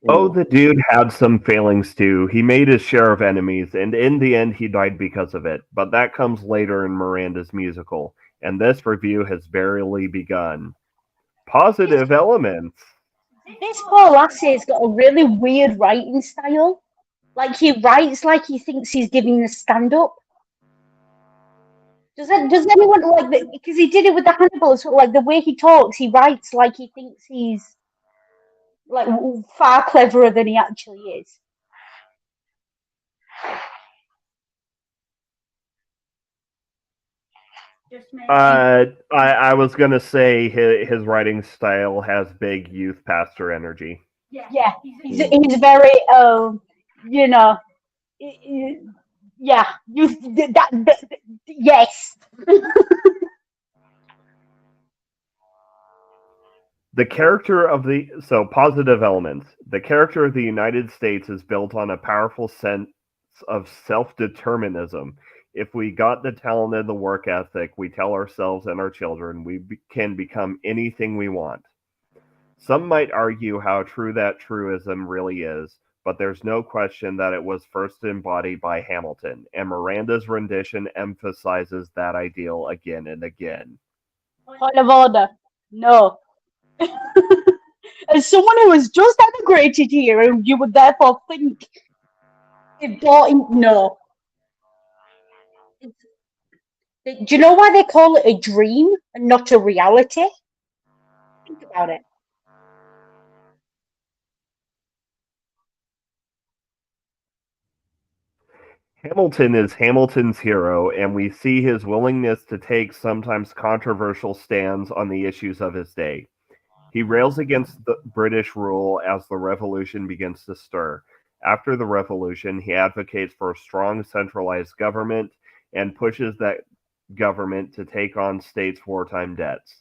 Oh, Mm. the dude had some failings too. He made his share of enemies, and in the end, he died because of it. But that comes later in Miranda's musical, and this review has barely begun. Positive elements. This poor lassie's got a really weird writing style. Like he writes like he thinks he's giving a stand-up. Does anyone like that? Because he did it with the Hannibal, so like the way he talks, he writes like he thinks he's like far cleverer than he actually is. Just maybe. I was gonna say his writing style has big youth pastor energy. Yeah, he's very you know, yeah, yes. The character of the so positive elements. The character of the United States is built on a powerful sense of self-determinism. If we got the talent and the work ethic, we tell ourselves and our children can become anything we want. Some might argue how true that truism really is, but there's no question that it was first embodied by Hamilton, and Miranda's rendition emphasizes that ideal again and again. Point of order. No. As someone who has just emigrated here, and you would therefore think important. No. Do you know why they call it a dream and not a reality? Think about it. Hamilton is Hamilton's hero, and we see his willingness to take sometimes controversial stands on the issues of his day. He rails against the British rule as the revolution begins to stir. After the revolution, he advocates for a strong centralized government and pushes that government to take on states' wartime debts.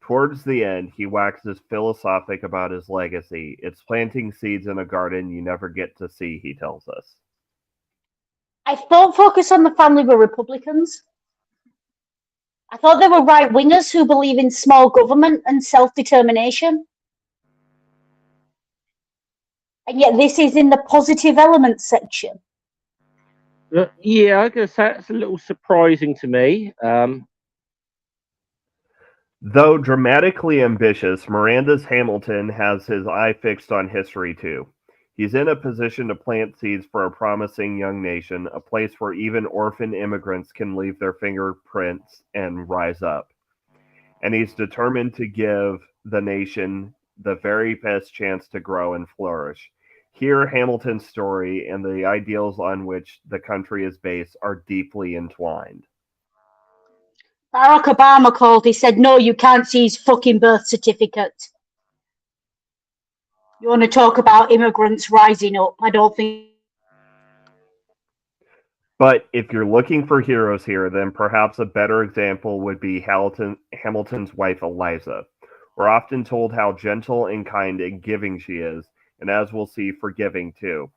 Towards the end, he waxes philosophic about his legacy. It's planting seeds in a garden you never get to see, he tells us. I thought Focus on the Family were Republicans. I thought they were right wingers who believe in small government and self determination. And yet, this is in the positive elements section. Yeah, I guess that's a little surprising to me. Though dramatically ambitious, Miranda's Hamilton has his eye fixed on history too. He's in a position to plant seeds for a promising young nation, a place where even orphan immigrants can leave their fingerprints and rise up. And he's determined to give the nation the very best chance to grow and flourish. Here, Hamilton's story and the ideals on which the country is based are deeply entwined. Barack Obama called, he said, no, you can't see his fucking birth certificate. You want to talk about immigrants rising up? I don't think. But if you're looking for heroes here, then perhaps a better example would be Hamilton's wife, Eliza. We're often told how gentle and kind and giving she is, and as we'll see, forgiving too.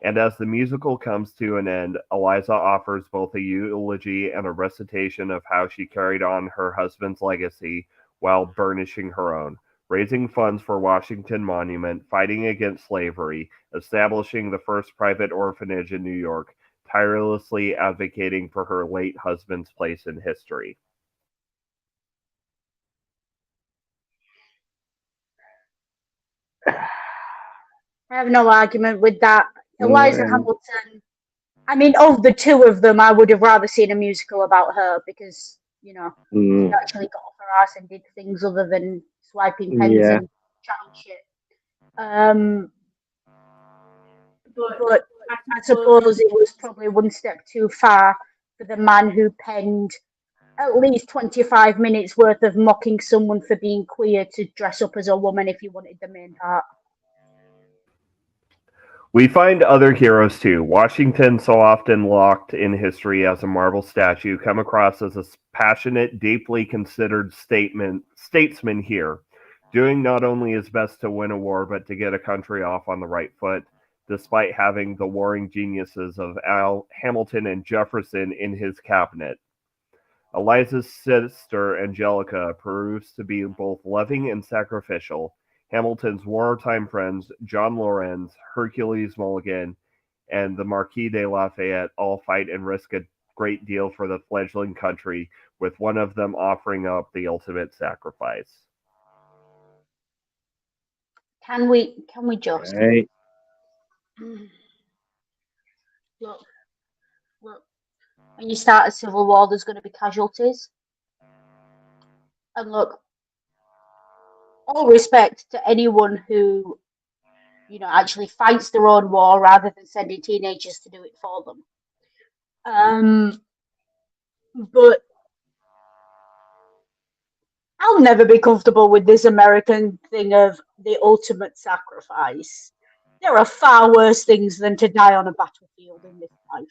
And as the musical comes to an end, Eliza offers both a eulogy and a recitation of how she carried on her husband's legacy while burnishing her own, raising funds for Washington Monument, fighting against slavery, establishing the first private orphanage in New York, tirelessly advocating for her late husband's place in history. I have no argument with that. Eliza Mm. Hamilton I mean, of the two of them, I would have rather seen a musical about her because, you know, she actually got off her ass and did things other than swiping pens Yeah. and chatting shit. But I suppose it was probably one step too far for the man who penned at least 25 minutes worth of mocking someone for being queer to dress up as a woman if you wanted the main part. We find other heroes too. Washington, so often locked in history as a marble statue, come across as a passionate, deeply considered statesman here, doing not only his best to win a war, but to get a country off on the right foot, despite having the warring geniuses of Hamilton and Jefferson in his cabinet. Eliza's sister, Angelica, proves to be both loving and sacrificial. Hamilton's wartime friends, John Laurens, Hercules Mulligan, and the Marquis de Lafayette, all fight and risk a great deal for the fledgling country, with one of them offering up the ultimate sacrifice. Can we just Right. look? When you start a civil war, there's going to be casualties. And look, all respect to anyone who, you know, actually fights their own war rather than sending teenagers to do it for them. But I'll never be comfortable with this American thing of the ultimate sacrifice. There are far worse things than to die on a battlefield in this life.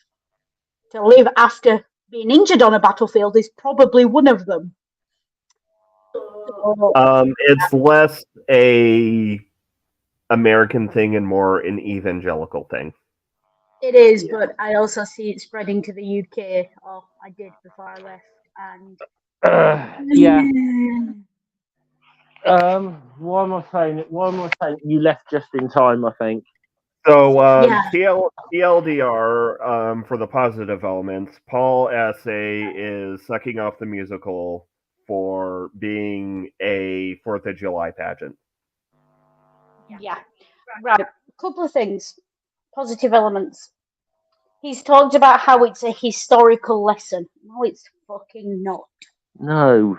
To live after being injured on a battlefield is probably one of them. So, It's less a American thing and more an evangelical thing. it is, but I also see it spreading to the UK. Oh, I did before I left. And Yeah. Why am I saying it? Why am I saying you left just in time? I think. So, Yeah. TLDR, for the positive elements, Paul Essay is sucking off the musical for being a 4th of July pageant. Yeah. Right. Couple of things. Positive elements. He's talked about how it's a historical lesson. No, it's fucking not. No.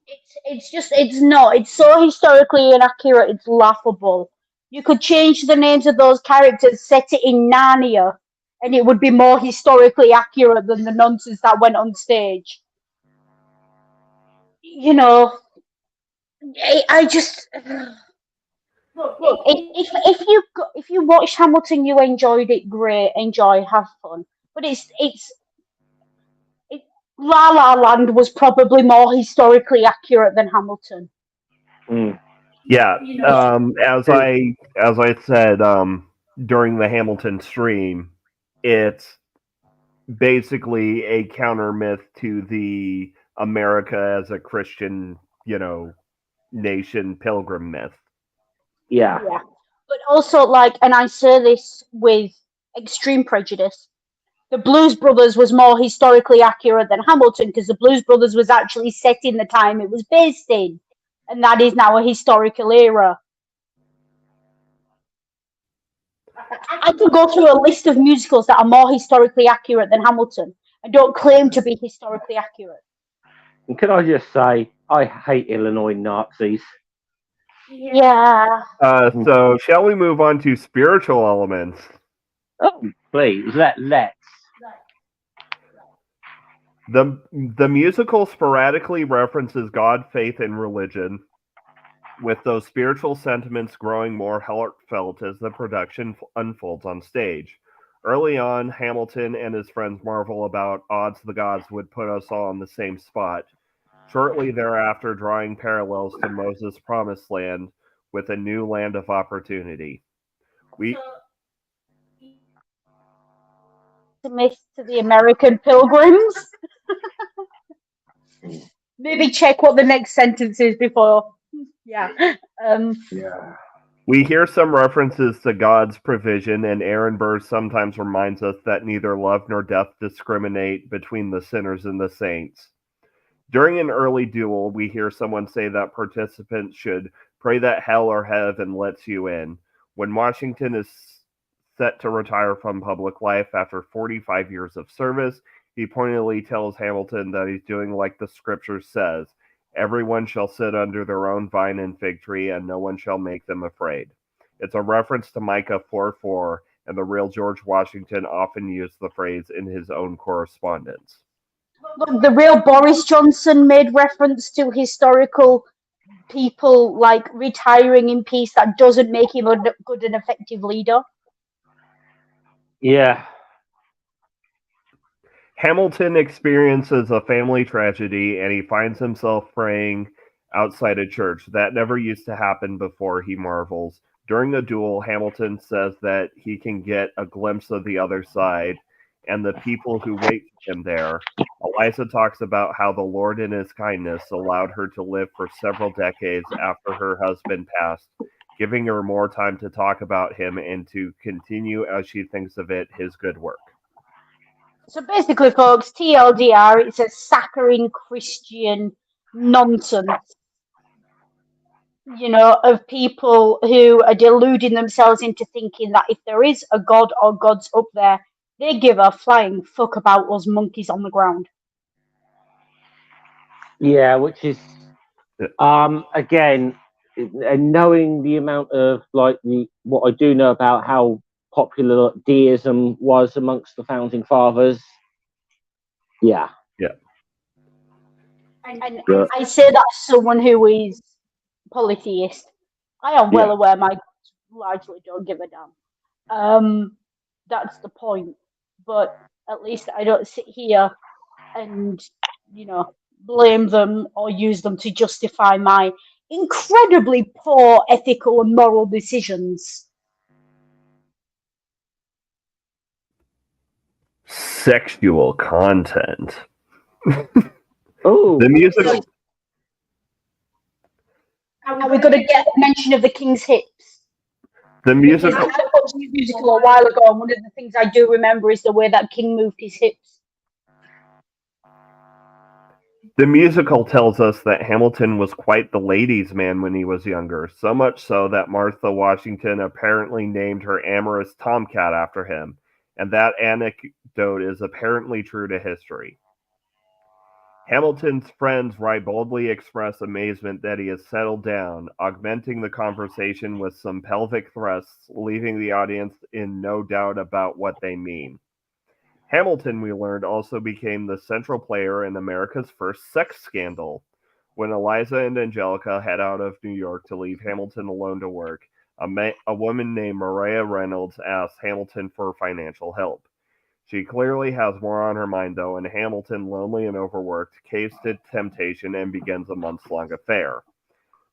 It's not. It's so historically inaccurate, it's laughable. You could change the names of those characters, set it in Narnia, and it would be more historically accurate than the nonsense that went on stage. You know, I just look. If you watched Hamilton, you enjoyed it. Great, enjoy, have fun. But La La Land was probably more historically accurate than Hamilton. Yeah, You know, as I said during the Hamilton stream, it's basically a counter myth to the America as a Christian, nation pilgrim myth. Yeah. yeah. But also, like, and I say this with extreme prejudice, the Blues Brothers was more historically accurate than Hamilton because the Blues Brothers was actually set in the time it was based in, and that is now a historical era. I could go through a list of musicals that are more historically accurate than Hamilton and don't claim to be historically accurate. And can I just say, I hate Illinois Nazis. Yeah. So shall we move on to spiritual elements? Oh, please, let's. The musical sporadically references God, faith, and religion, with those spiritual sentiments growing more heartfelt as the production unfolds on stage. Early on, Hamilton and his friends marvel about odds the gods would put us all in the same spot. Shortly thereafter, drawing parallels to Moses' promised land with a new land of opportunity. Myth to the American pilgrims. Maybe check what the next sentence is before. Yeah. Yeah. We hear some references to God's provision, and Aaron Burr sometimes reminds us that neither love nor death discriminate between the sinners and the saints. During an early duel, we hear someone say that participants should pray that hell or heaven lets you in. When Washington is set to retire from public life after 45 years of service, he pointedly tells Hamilton that he's doing like the scripture says, everyone shall sit under their own vine and fig tree, and no one shall make them afraid. It's a reference to Micah 4:4, and the real George Washington often used the phrase in his own correspondence. Look, the real Boris Johnson made reference to historical people like retiring in peace. That doesn't make him a good and effective leader. Yeah. Hamilton experiences a family tragedy and he finds himself praying outside a church. That never used to happen before, he marvels. During a duel, Hamilton says that he can get a glimpse of the other side and the people who wait for him there. Eliza talks about how the Lord in his kindness allowed her to live for several decades after her husband passed, giving her more time to talk about him and to continue, as she thinks of it, his good work. So basically, folks, TLDR, it's a saccharine Christian nonsense, of people who are deluding themselves into thinking that if there is a God or gods up there, they give a flying fuck about us monkeys on the ground. Yeah, which is again, and knowing the amount of what I do know about how popular deism was amongst the founding fathers. Yeah. And I say that as someone who is polytheist. I am well aware my gods largely don't give a damn. That's the point. But at least I don't sit here and, blame them or use them to justify my incredibly poor ethical and moral decisions. Sexual content. Oh, The music. Are we going to get a mention of the King's hips? The musical. I watched the musical a while ago, and one of the things I do remember is the way that King moved his hips. The musical tells us that Hamilton was quite the ladies' man when he was younger, so much so that Martha Washington apparently named her amorous tomcat after him, and that anecdote is apparently true to history. Hamilton's friends boldly express amazement that he has settled down, augmenting the conversation with some pelvic thrusts, leaving the audience in no doubt about what they mean. Hamilton, we learned, also became the central player in America's first sex scandal. When Eliza and Angelica head out of New York to leave Hamilton alone to work, a woman named Maria Reynolds asks Hamilton for financial help. She clearly has more on her mind, though, and Hamilton, lonely and overworked, caves to temptation and begins a months-long affair.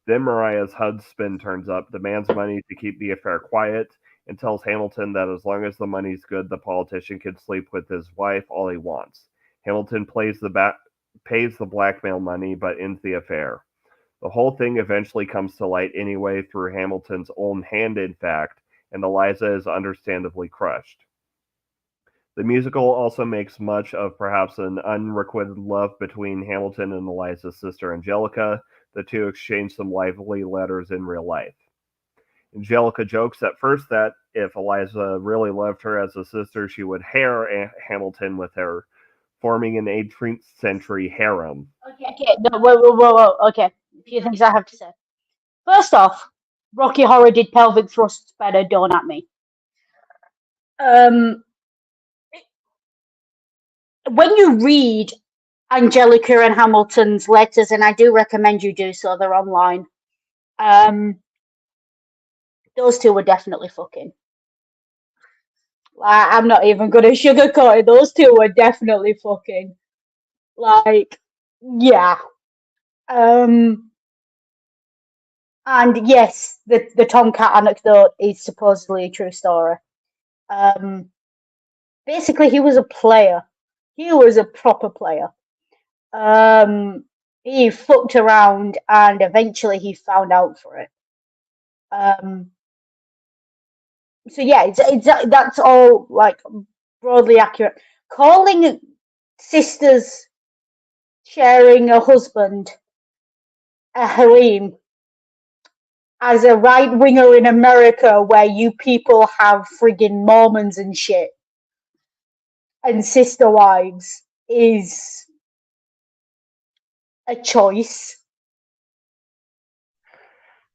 Then Maria's husband turns up, demands money to keep the affair quiet, and tells Hamilton that as long as the money's good, the politician can sleep with his wife all he wants. Hamilton pays the blackmail money, but ends the affair. The whole thing eventually comes to light anyway through Hamilton's own hand, in fact, and Eliza is understandably crushed. The musical also makes much of perhaps an unrequited love between Hamilton and Eliza's sister Angelica. The two exchange some lively letters in real life. Angelica jokes at first that if Eliza really loved her as a sister, she would harem Hamilton with her, forming an 18th century harem. Okay, no, whoa. Okay, a few things I have to say. First off, Rocky Horror did pelvic thrusts better, don't at me. When you read Angelica and Hamilton's letters, and I do recommend you do so, they're online, those two were definitely fucking. I'm not even going to sugarcoat it. Those two were definitely fucking. Yeah. And yes, the Tomcat anecdote is supposedly a true story. Basically, he was a player. He was a proper player. He fucked around, and eventually he found out for it. So yeah, that's all broadly accurate. Calling sisters sharing a husband a harem as a right winger in America, where you people have friggin' Mormons and shit and sister wives, is a choice.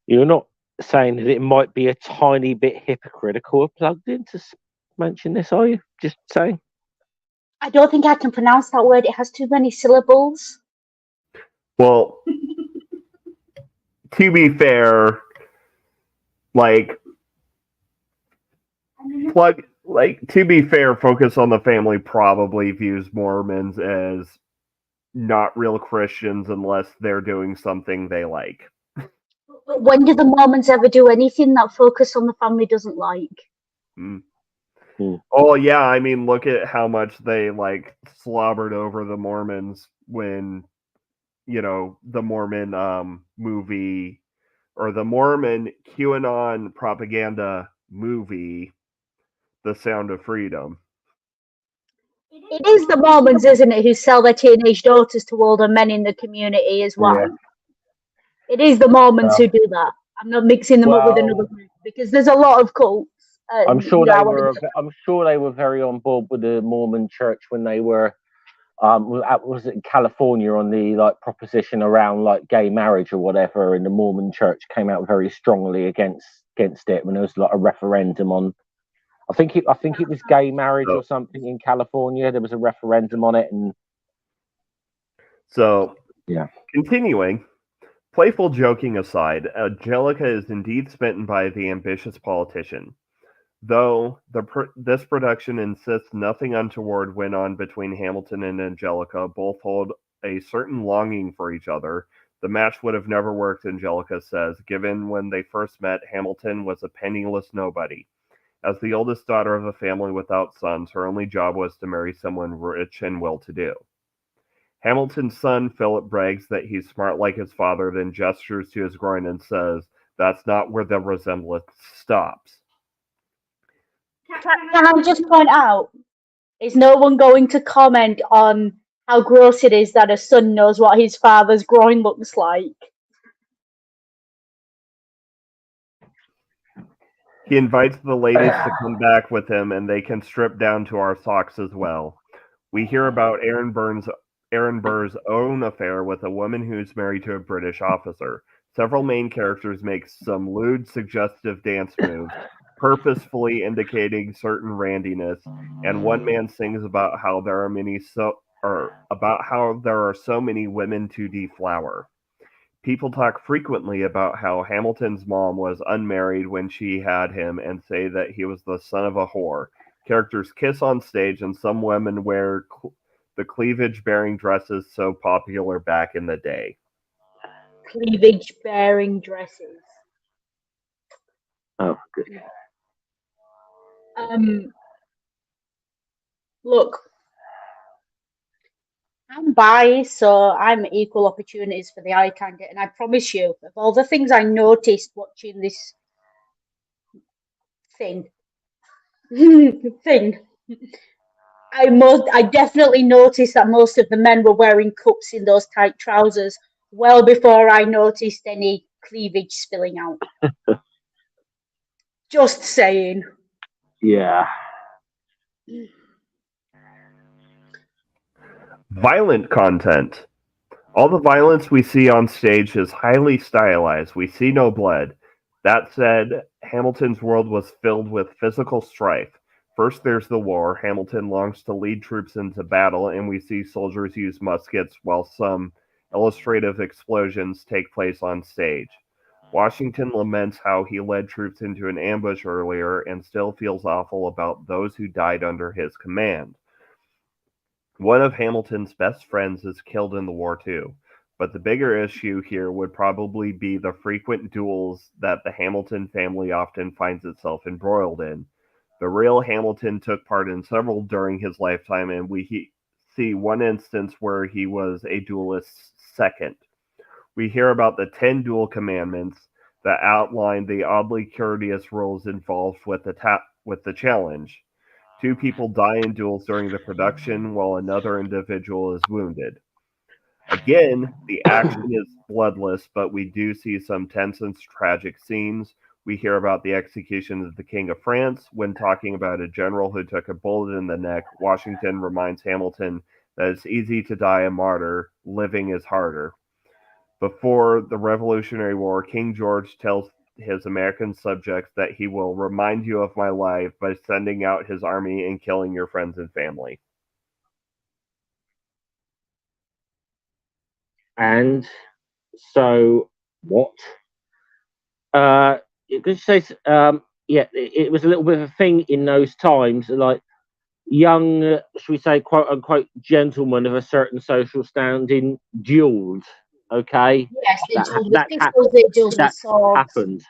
You're not saying that it might be a tiny bit hypocritical or plugged in to mention this, are you? Just saying. I don't think I can pronounce that word. It has too many syllables. Well, to be fair, like Focus on the Family probably views Mormons as not real Christians unless they're doing something they like. But when do the Mormons ever do anything that Focus on the Family doesn't like? Oh yeah, I mean, look at how much they like slobbered over the Mormons when, the Mormon movie or the Mormon QAnon propaganda movie, The Sound of Freedom. It is the Mormons, isn't it, who sell their teenage daughters to older men in the community as well. Yeah. It is the Mormons who do that. I'm not mixing them up with another group because there's a lot of cults. I'm sure they were very on board with the Mormon Church when they were was it in California on the like proposition around like gay marriage or whatever, and the Mormon Church came out very strongly against it when there was like a referendum on. I think it was gay marriage or something in California. There was a referendum on it, and so yeah. Continuing, playful joking aside, Angelica is indeed smitten by the ambitious politician. Though this production insists nothing untoward went on between Hamilton and Angelica, both hold a certain longing for each other. The match would have never worked, Angelica says, given when they first met, Hamilton was a penniless nobody. As the oldest daughter of a family without sons, her only job was to marry someone rich and well-to-do. Hamilton's son, Philip, brags that he's smart like his father, then gestures to his groin and says, "That's not where the resemblance stops." Can I just point out, is no one going to comment on how gross it is that a son knows what his father's groin looks like? He invites the ladies to come back with him, and they can strip down to our socks as well. We hear about Aaron Burr's own affair with a woman who's married to a British officer. Several main characters make some lewd, suggestive dance moves, purposefully indicating certain randiness, and one man sings about how there are so many women to deflower. People talk frequently about how Hamilton's mom was unmarried when she had him and say that he was the son of a whore. Characters kiss on stage, and some women wear the cleavage-bearing dresses so popular back in the day. Cleavage-bearing dresses. Oh, good. Look, I'm biased, so I'm equal opportunities for the eye candidate, and I promise you, of all the things I noticed watching this thing, I definitely noticed that most of the men were wearing cups in those tight trousers well before I noticed any cleavage spilling out. Just saying. Yeah. Violent content. All the violence we see on stage is highly stylized. We see no blood. That said, Hamilton's world was filled with physical strife. First, there's the war. Hamilton longs to lead troops into battle, and we see soldiers use muskets while some illustrative explosions take place on stage. Washington laments how he led troops into an ambush earlier and still feels awful about those who died under his command. One of Hamilton's best friends is killed in the war too, but the bigger issue here would probably be the frequent duels that the Hamilton family often finds itself embroiled in. The real Hamilton took part in several during his lifetime, and we see one instance where he was a duelist's second. We hear about the 10 duel commandments that outline the oddly courteous rules involved with the challenge. 2 people die in duels during the production, while another individual is wounded. Again, the action is bloodless, but we do see some tense and tragic scenes. We hear about the execution of the King of France. When talking about a general who took a bullet in the neck, Washington reminds Hamilton that it's easy to die a martyr, living is harder. Before the Revolutionary War, King George tells his American subjects that he will remind you of my life by sending out his army and killing your friends and family. And so, what? It says, yeah, it was a little bit of a thing in those times, like young, should we say, quote unquote, gentlemen of a certain social standing duelled. Okay, Yes, they that duelled with that pistols, they duelled with that swords. happened.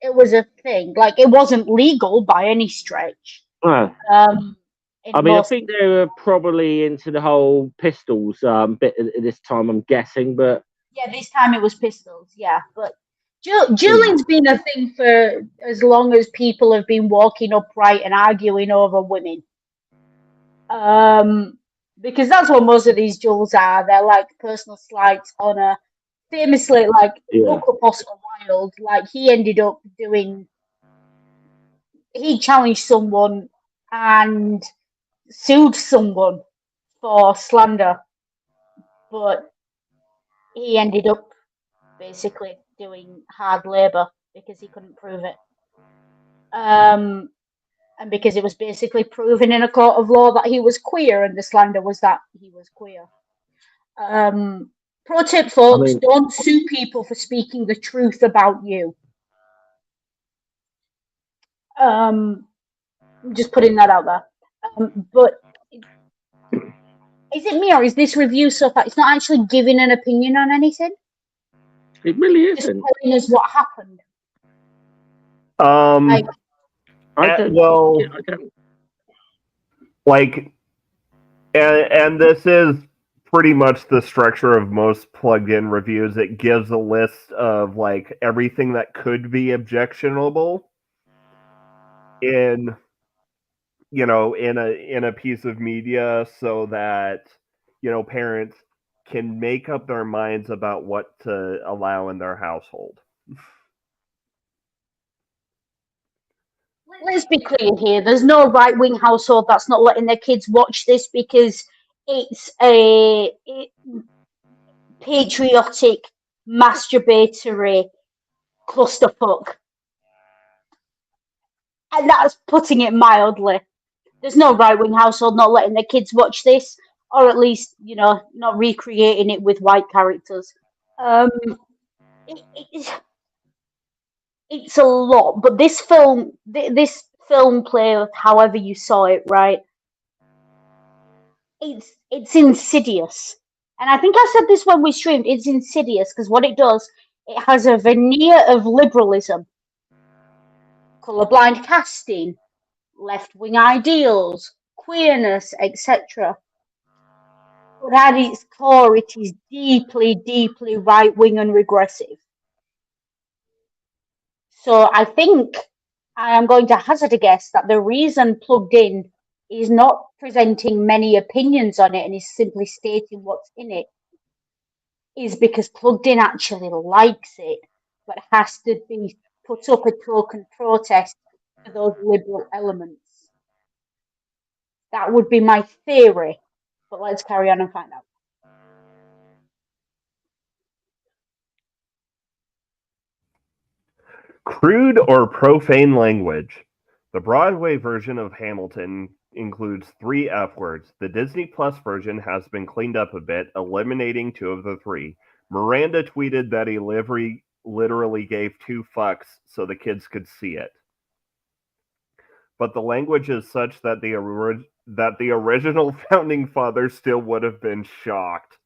It was a thing. Like, it wasn't legal by any stretch. I think they were probably into the whole pistols bit at this time, I'm guessing, but yeah, this time it was pistols. Yeah, but duelling's been a thing for as long as people have been walking upright and arguing over women. Because that's what most of these duels are. They're like personal slights, honor. Famously, like look up Oscar Wilde. Like he ended up doing. He challenged someone and sued someone for slander, but he ended up basically doing hard labor because he couldn't prove it. And because it was basically proven in a court of law that he was queer, and the slander was that he was queer. Pro tip, folks, don't sue people for speaking the truth about you. Just putting that out there. But is it me or is this review so far? It's not actually giving an opinion on anything. It really isn't. Just telling us what happened. And this is pretty much the structure of most plugged-in reviews. It gives a list of like everything that could be objectionable in a piece of media, so that parents can make up their minds about what to allow in their household. Let's be clear here. There's no right-wing household that's not letting their kids watch this because it's a patriotic, masturbatory clusterfuck. And that's putting it mildly. There's no right-wing household not letting their kids watch this, or at least, not recreating it with white characters. It's a lot, but this film play, however you saw it, right? It's insidious, and I think I said this when we streamed. It's insidious because what it does, it has a veneer of liberalism, colorblind casting, left-wing ideals, queerness, etc. But at its core, it is deeply, deeply right-wing and regressive. So I think I am going to hazard a guess that the reason Plugged In is not presenting many opinions on it and is simply stating what's in it is because Plugged In actually likes it, but has to be put up a token protest for those liberal elements. That would be my theory, but let's carry on and find out. Crude or profane language. The Broadway version of Hamilton includes 3 F words. The Disney Plus version has been cleaned up a bit, eliminating 2 of the 3. Miranda tweeted that he literally gave 2 fucks so the kids could see it. But the language is such that the original founding fathers still would have been shocked.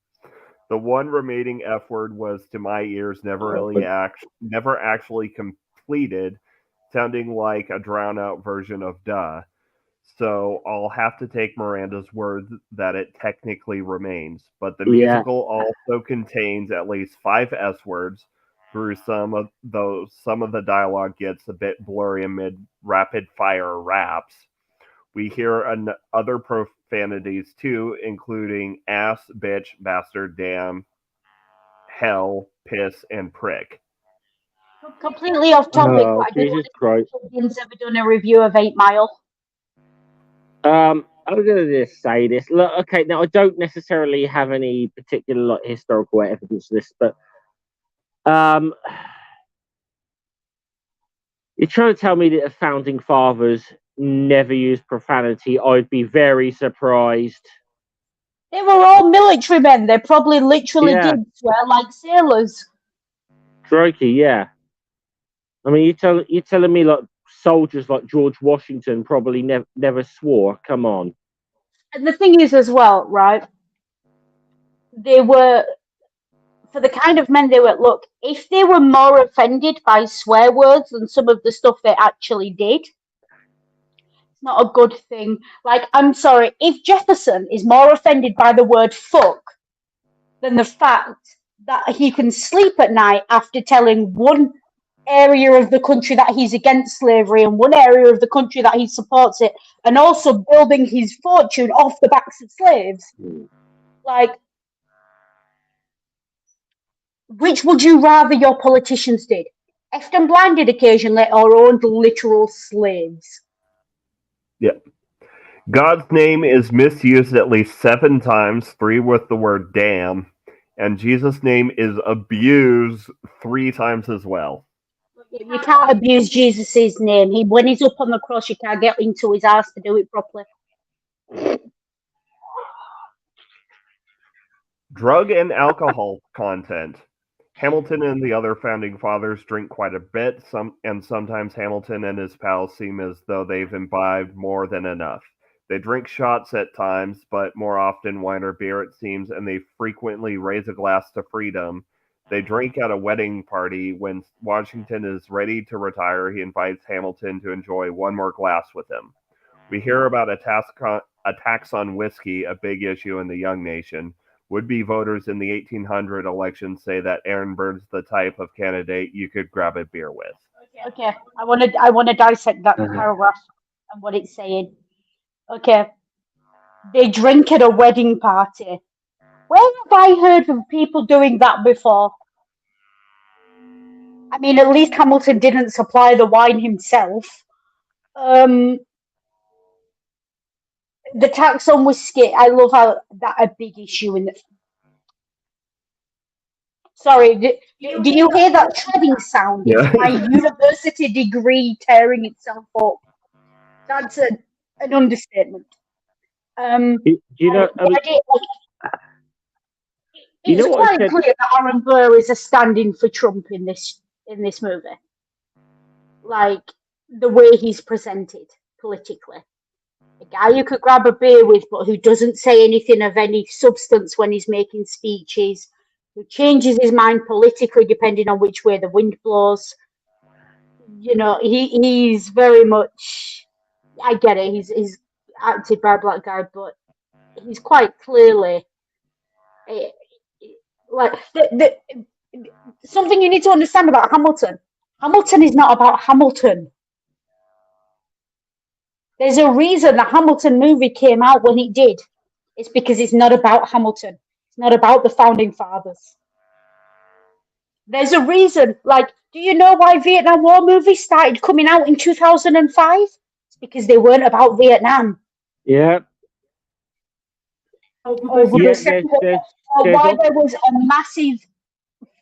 The one remaining F word was, to my ears, never actually completed, sounding like a drown-out version of duh. So I'll have to take Miranda's word that it technically remains. But the musical also contains at least 5 S words. Through some of the dialogue gets a bit blurry amid rapid-fire raps. We hear other profanities too, including ass, bitch, bastard, damn, hell, piss, and prick. Completely off topic, Oh, but I don't know Jesus if Christ. anyone's ever done a review of 8 Mile. I was going to just say this. Look, okay, now I don't necessarily have any particular like historical evidence for this, but you're trying to tell me that the founding fathers never used profanity. I'd be very surprised. They were all military men. They probably literally Yeah. did swear like sailors. Crikey, yeah. I mean, you're telling me like soldiers like George Washington probably never swore. Come on. And the thing is, as well, right? They were, for the kind of men they were, look, if they were more offended by swear words than some of the stuff they actually did, it's not a good thing. Like, I'm sorry, if Jefferson is more offended by the word fuck than the fact that he can sleep at night after telling one area of the country that he's against slavery and one area of the country that he supports it, and also building his fortune off the backs of slaves, like, which would you rather your politicians did? Effed and blinded occasionally or owned literal slaves? Yeah. God's name is misused at least 7 times, 3 with the word damn, and Jesus' name is abused 3 times as well. You can't abuse Jesus' name. When he's up on the cross, you can't get into his ass to do it properly. Drug and alcohol content. Hamilton and the other founding fathers drink quite a bit, and sometimes Hamilton and his pals seem as though they've imbibed more than enough. They drink shots at times, but more often wine or beer, it seems, and they frequently raise a glass to freedom. They drink at a wedding party. When Washington is ready to retire, he invites Hamilton to enjoy one more glass with him. We hear about attacks on whiskey, a big issue in the young nation. Would-be voters in the 1800 election say that Aaron Burr's the type of candidate you could grab a beer with. Okay, I want to dissect that paragraph and what it's saying. Okay, they drink at a wedding party. Where have I heard of people doing that before? I mean, at least Hamilton didn't supply the wine himself. The tax on whiskey, I love how that a big issue in the. Sorry, do you hear that treading sound? Yeah. It's my university degree tearing itself up. That's an understatement. Do you know? I mean, It's quite clear that Aaron Burr is a stand-in for Trump in this movie. Like the way he's presented politically. A guy you could grab a beer with, but who doesn't say anything of any substance when he's making speeches, who changes his mind politically depending on which way the wind blows. You know, he's very much. I get it. He's acted by a black guy, but he's quite clearly like something you need to understand about Hamilton. Hamilton is not about Hamilton. There's a reason the Hamilton movie came out when it did. It's because it's not about Hamilton. It's not about the founding fathers. There's a reason. Like, do you know why Vietnam War movies started coming out in 2005? It's because they weren't about Vietnam. Yeah. Why there was a massive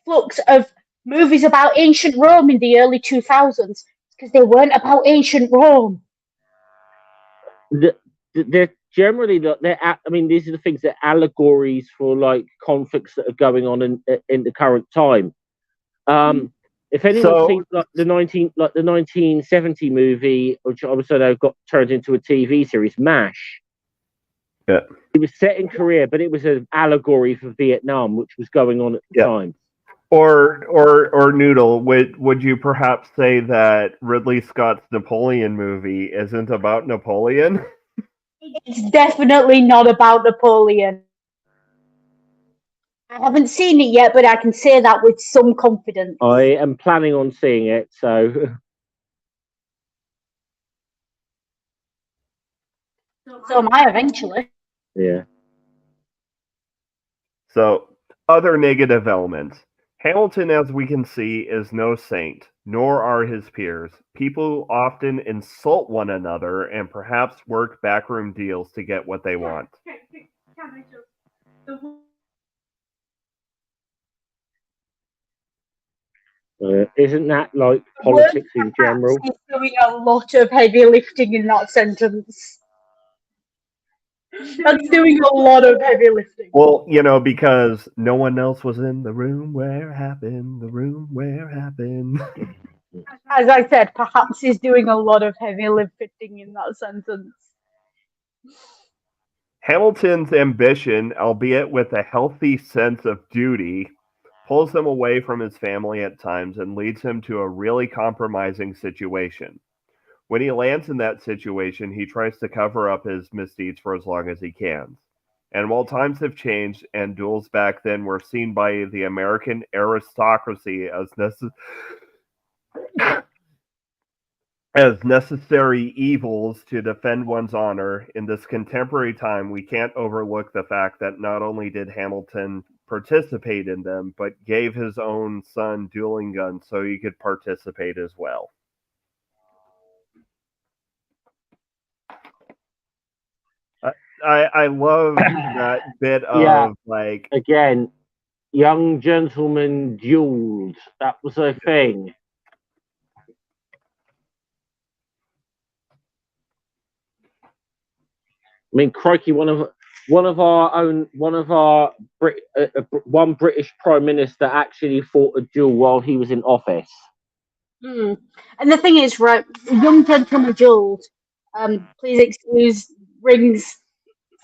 flux of movies about ancient Rome in the early 2000s because they weren't about ancient Rome. They're generally I mean, these are the things that allegories for like conflicts that are going on in the current time. If anyone's seen like the 1970 movie, which obviously got turned into a TV series, MASH. Yeah. It was set in Korea, but it was an allegory for Vietnam, which was going on at the time. Or Noodle, would you perhaps say that Ridley Scott's Napoleon movie isn't about Napoleon? It's definitely not about Napoleon. I haven't seen it yet, but I can say that with some confidence. I am planning on seeing it, so. So am I eventually. Yeah. So, other negative elements. Hamilton, as we can see, is no saint, nor are his peers. People often insult one another and perhaps work backroom deals to get what they want. Isn't that like Word politics in perhaps general? is doing a lot of heavy lifting in that sentence. That's doing a lot of heavy lifting. Well, because no one else was in the room where it happened, the room where it happened. As I said, perhaps is doing a lot of heavy lifting in that sentence. Hamilton's ambition, albeit with a healthy sense of duty, pulls him away from his family at times and leads him to a really compromising situation. When he lands in that situation, he tries to cover up his misdeeds for as long as he can. And while times have changed and duels back then were seen by the American aristocracy as necessary evils to defend one's honor, in this contemporary time, we can't overlook the fact that not only did Hamilton participate in them, but gave his own son dueling guns so he could participate as well. I love that bit Yeah. of like, Again, young gentlemen dueled. That was a thing. I mean, crikey, one of our one British Prime Minister actually fought a duel while he was in office. And the thing is, right, young gentleman dueled. Please excuse rings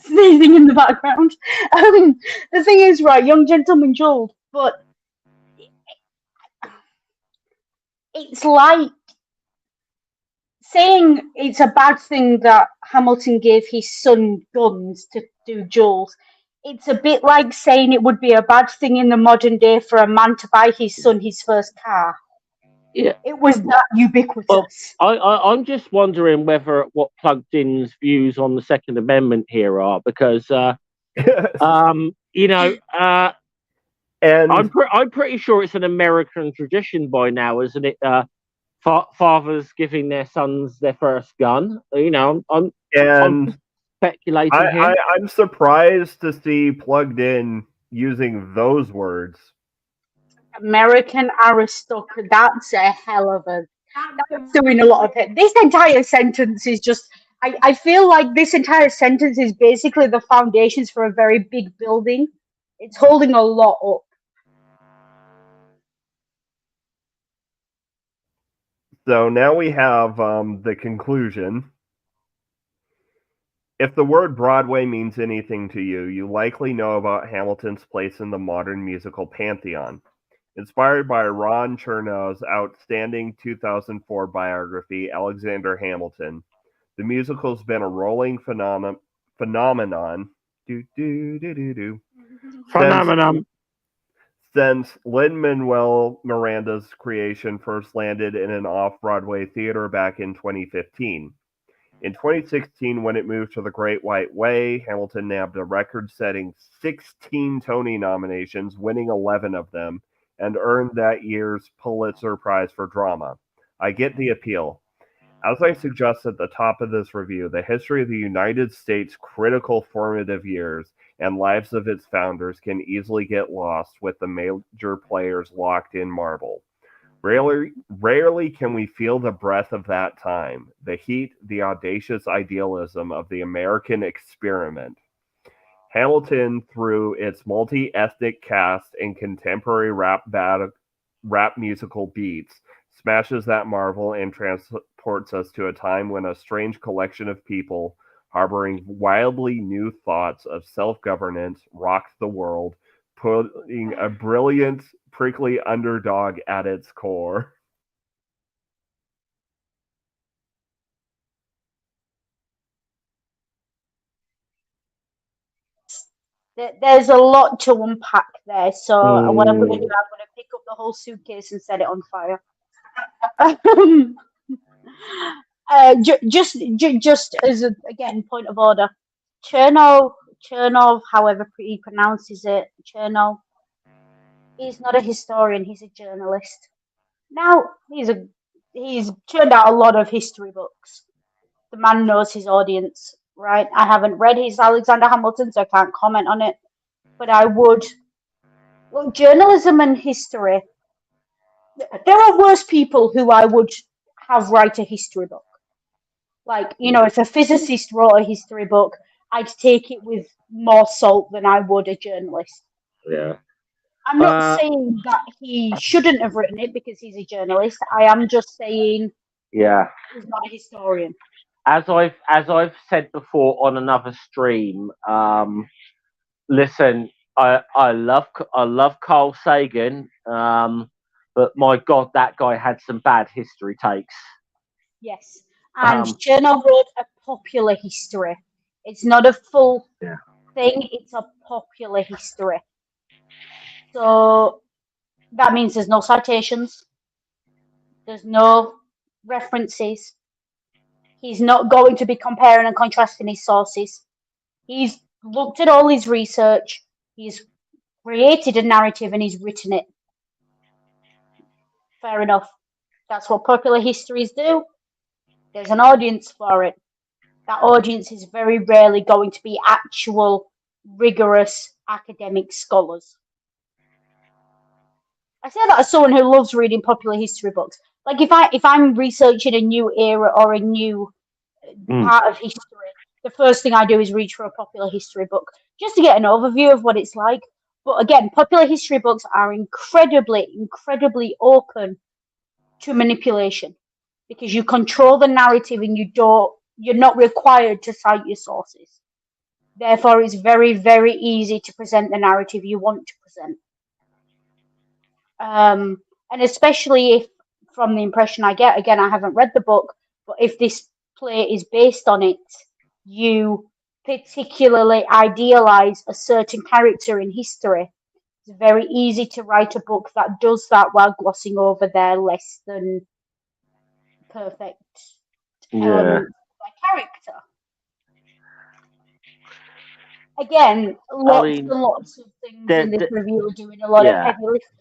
sneezing in the background. The thing is, right, young gentleman dueled, but it's like saying it's a bad thing that Hamilton gave his son guns to do duels. It's a bit like saying it would be a bad thing in the modern day for a man to buy his son his first car. Yeah. It was that ubiquitous. Well, I'm just wondering what Plugged In's views on the Second Amendment here are, because and I'm pretty sure it's an American tradition by now, isn't it? Fathers giving their sons their first gun. I'm and speculating here. I'm surprised to see Plugged In using those words. American aristocrat. That's a hell of a. That's doing a lot of it. This entire sentence is just. I feel like this entire sentence is basically the foundations for a very big building. It's holding a lot up. So now we have the conclusion. If the word Broadway means anything to you, you likely know about Hamilton's place in the modern musical pantheon. Inspired by Ron Chernow's outstanding 2004 biography, Alexander Hamilton, the musical's been a rolling phenomenon Phenomenon. since Lin-Manuel Miranda's creation first landed in an off-Broadway theater back in 2015. In 2016, when it moved to The Great White Way, Hamilton nabbed a record-setting 16 Tony nominations, winning 11 of them, and earned that year's Pulitzer Prize for Drama. I get the appeal. As I suggest at the top of this review, the history of the United States' critical formative years and lives of its founders can easily get lost with the major players locked in marble. Rarely can we feel the breath of that time, the heat, the audacious idealism of the American experiment. Hamilton, through its multi-ethnic cast and contemporary rap musical beats, smashes that marvel and transports us to a time when a strange collection of people harboring wildly new thoughts of self-governance rocked the world, putting a brilliant, prickly underdog at its core. There's a lot to unpack there. So what I'm going to do, I'm going to pick up the whole suitcase and set it on fire. Just as a, again, point of order, Chernov, however he pronounces it, Chernov, he's not a historian. He's a journalist. Now he's churned out a lot of history books. The man knows his audience, right? I haven't read his Alexander Hamilton, so I can't comment on it. But I would. Well, journalism and history. There are worse people who I would have write a history book. Like, if a physicist wrote a history book, I'd take it with more salt than I would a journalist. Yeah. I'm not saying that he shouldn't have written it because he's a journalist. I am just saying Yeah. he's not a historian. As I've said before on another stream, listen, I love Carl Sagan, but my God, that guy had some bad history takes. Yes. And Chernow wrote a popular history. It's not a full thing, it's a popular history. So that means there's no citations, there's no references. He's not going to be comparing and contrasting his sources. He's looked at all his research, he's created a narrative, and he's written it. Fair enough. That's what popular histories do. There's an audience for it. That audience is very rarely going to be actual, rigorous academic scholars. I say that as someone who loves reading popular history books. Like if I'm researching a new era or a new part of history, the first thing I do is read for a popular history book just to get an overview of what it's like. But again, popular history books are incredibly, incredibly open to manipulation because you control the narrative and you're not required to cite your sources. Therefore, it's very, very easy to present the narrative you want to present. And especially if, from the impression I get, again, I haven't read the book, but if this play is based on it, you particularly idealize a certain character in history. It's very easy to write a book that does that while glossing over their less than perfect elements of their character. Again, lots and lots of things in this review are doing a lot of heavy lifting.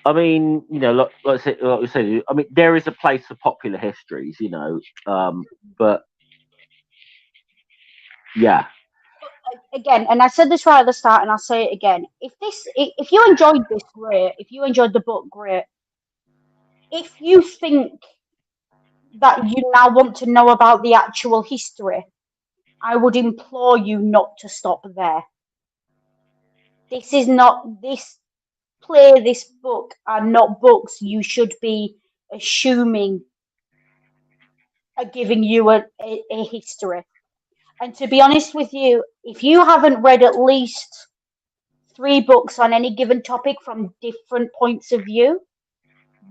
I mean, like we said, I mean, there is a place for popular histories, but yeah. Again, and I said this right at the start, and I'll say it again. If you enjoyed this, great. If you enjoyed the book, great. If you think that you now want to know about the actual history, I would implore you not to stop there. This is not this book are not books you should be assuming are giving you a history. And to be honest with you, if you haven't read at least 3 books on any given topic from different points of view,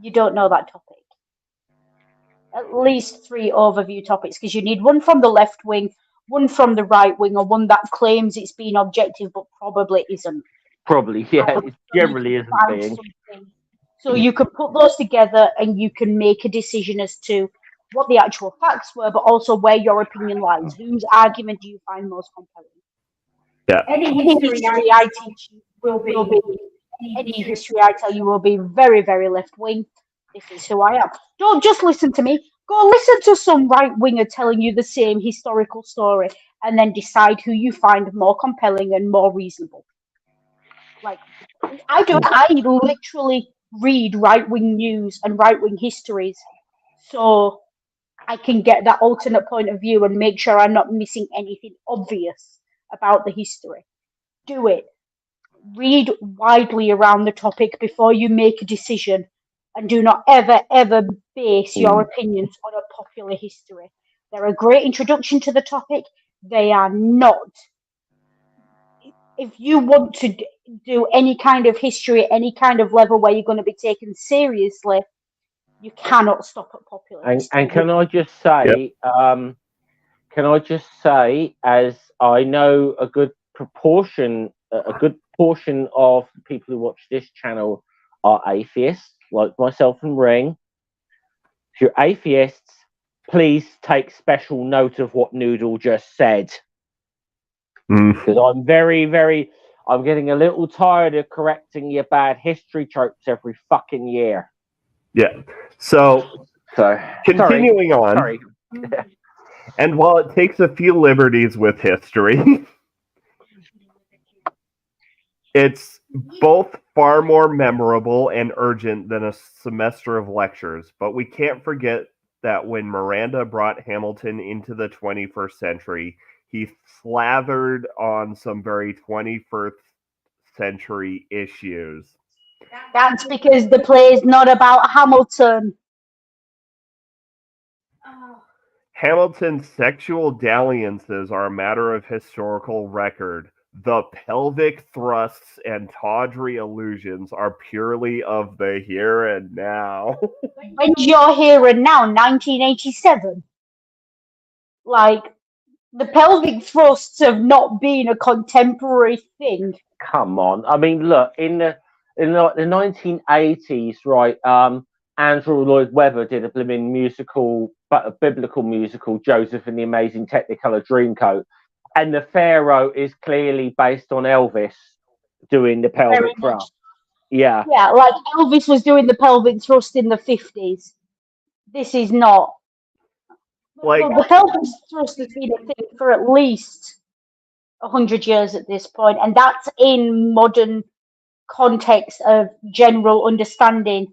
you don't know that topic. At least 3 overview topics, because you need one from the left wing, one from the right wing, or one that claims it's being objective but probably isn't. Probably, yeah. It generally isn't being. So you can put those together and you can make a decision as to what the actual facts were, but also where your opinion lies. Whose argument do you find most compelling? Yeah. Any history I teach you will be, any history I tell you will be very, very left wing. This is who I am. Don't just listen to me. Go listen to some right winger telling you the same historical story and then decide who you find more compelling and more reasonable. Like, I literally read right wing news and right wing histories so I can get that alternate point of view and make sure I'm not missing anything obvious about the history. Do it. Read widely around the topic before you make a decision, and do not ever, ever base your opinions on a popular history. They're a great introduction to the topic. They are not. If you want to do any kind of history, any kind of level where you're going to be taken seriously, you cannot stop at popular history. And can I just say, as I know a good portion of the people who watch this channel are atheists, like myself and Ring. If you're atheists, please take special note of what Noodle just said. Because I'm I'm getting a little tired of correcting your bad history tropes every fucking year. Yeah. So continuing on. Sorry. And while it takes a few liberties with history, it's both far more memorable and urgent than a semester of lectures. But we can't forget that when Miranda brought Hamilton into the 21st century, he slathered on some very 21st century issues. That's because the play is not about Hamilton. Hamilton's sexual dalliances are a matter of historical record. The pelvic thrusts and tawdry allusions are purely of the here and now. When's your here and now? 1987? Like, the pelvic thrusts have not been a contemporary thing. Come on. I mean, look, in the 1980s, right, Andrew Lloyd Webber did a blooming musical, but a biblical musical, Joseph and the Amazing Technicolor Dreamcoat. And the Pharaoh is clearly based on Elvis doing the pelvic thrust. Yeah. Yeah, like Elvis was doing the pelvic thrust in the 50s. This is not. Like, Well, the pelvic thrust has been a thing for at least 100 years at this point, and that's in modern context of general understanding.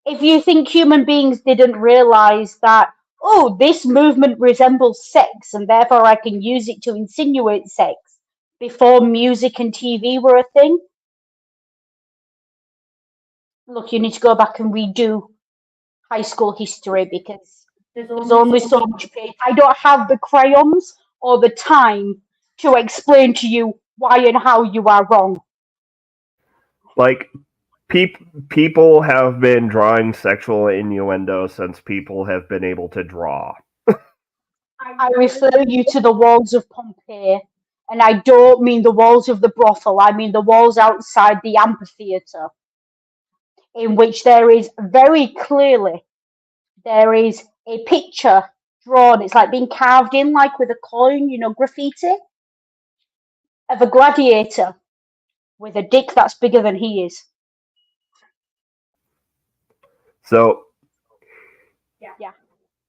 If you think human beings didn't realize that, oh, this movement resembles sex and therefore I can use it to insinuate sex before music and TV were a thing, look, you need to go back and redo high school history because there's only so much page. I don't have the crayons or the time to explain to you why and how you are wrong. Like, people have been drawing sexual innuendo since people have been able to draw. I refer you to the walls of Pompeii, and I don't mean the walls of the brothel, I mean the walls outside the amphitheatre, in which there is very clearly, there is a picture drawn, it's like being carved in, like with a coin, graffiti, of a gladiator with a dick that's bigger than he is. So, yeah.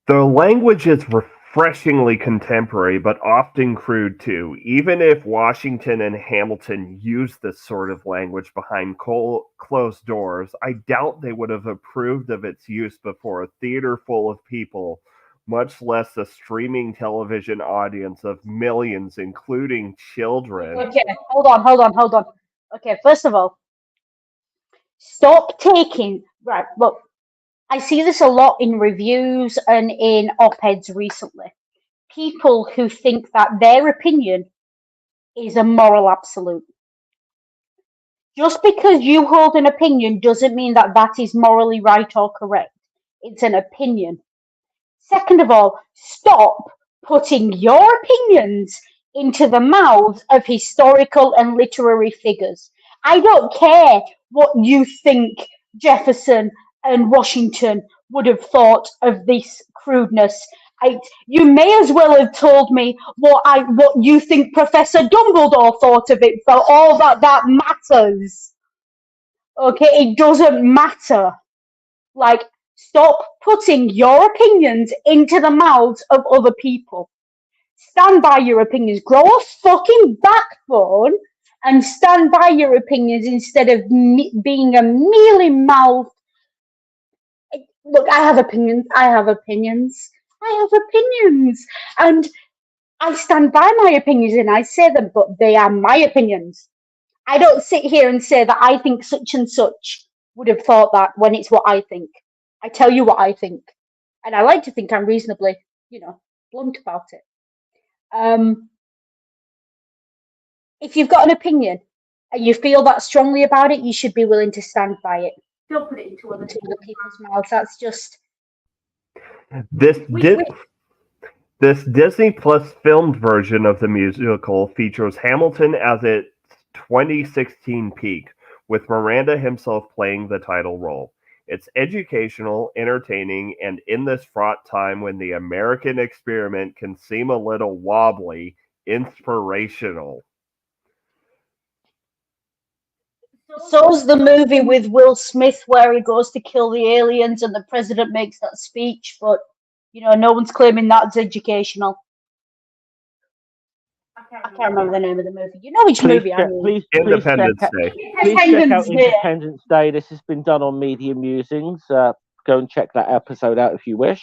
The language is refreshingly contemporary, but often crude too. Even if Washington and Hamilton used this sort of language behind closed doors, I doubt they would have approved of its use before a theater full of people, much less a streaming television audience of millions, including children. Okay, hold on. Okay, first of all, stop taking, right, look, I see this a lot in reviews and in op-eds recently. People who think that their opinion is a moral absolute. Just because you hold an opinion doesn't mean that that is morally right or correct. It's an opinion. Second of all, stop putting your opinions into the mouths of historical and literary figures. I don't care what you think Jefferson and Washington would have thought of this crudeness. You may as well have told me what you think Professor Dumbledore thought of it, for all that matters. Okay, it doesn't matter. Like, stop putting your opinions into the mouths of other people. Stand by your opinions. Grow a fucking backbone and stand by your opinions instead of being a mealy-mouthed. Look, I have opinions, and I stand by my opinions and I say them, but they are my opinions. I don't sit here and say that I think such and such would have thought that when it's what I think. I tell you what I think, and I like to think I'm reasonably, blunt about it. If you've got an opinion and you feel that strongly about it, you should be willing to stand by it. Don't put it into other people's mouths. That's just this Disney Plus filmed version of the musical features Hamilton as its 2016 peak, with Miranda himself playing the title role. It's educational, entertaining, and in this fraught time when the American experiment can seem a little wobbly, inspirational. So's the movie with Will Smith where he goes to kill the aliens and the president makes that speech, but no one's claiming that's educational. I can't remember the name of the movie. You know which movie I mean. Please Independence check Day. out Independence Day. This has been done on Media Musings. Go and check that episode out if you wish.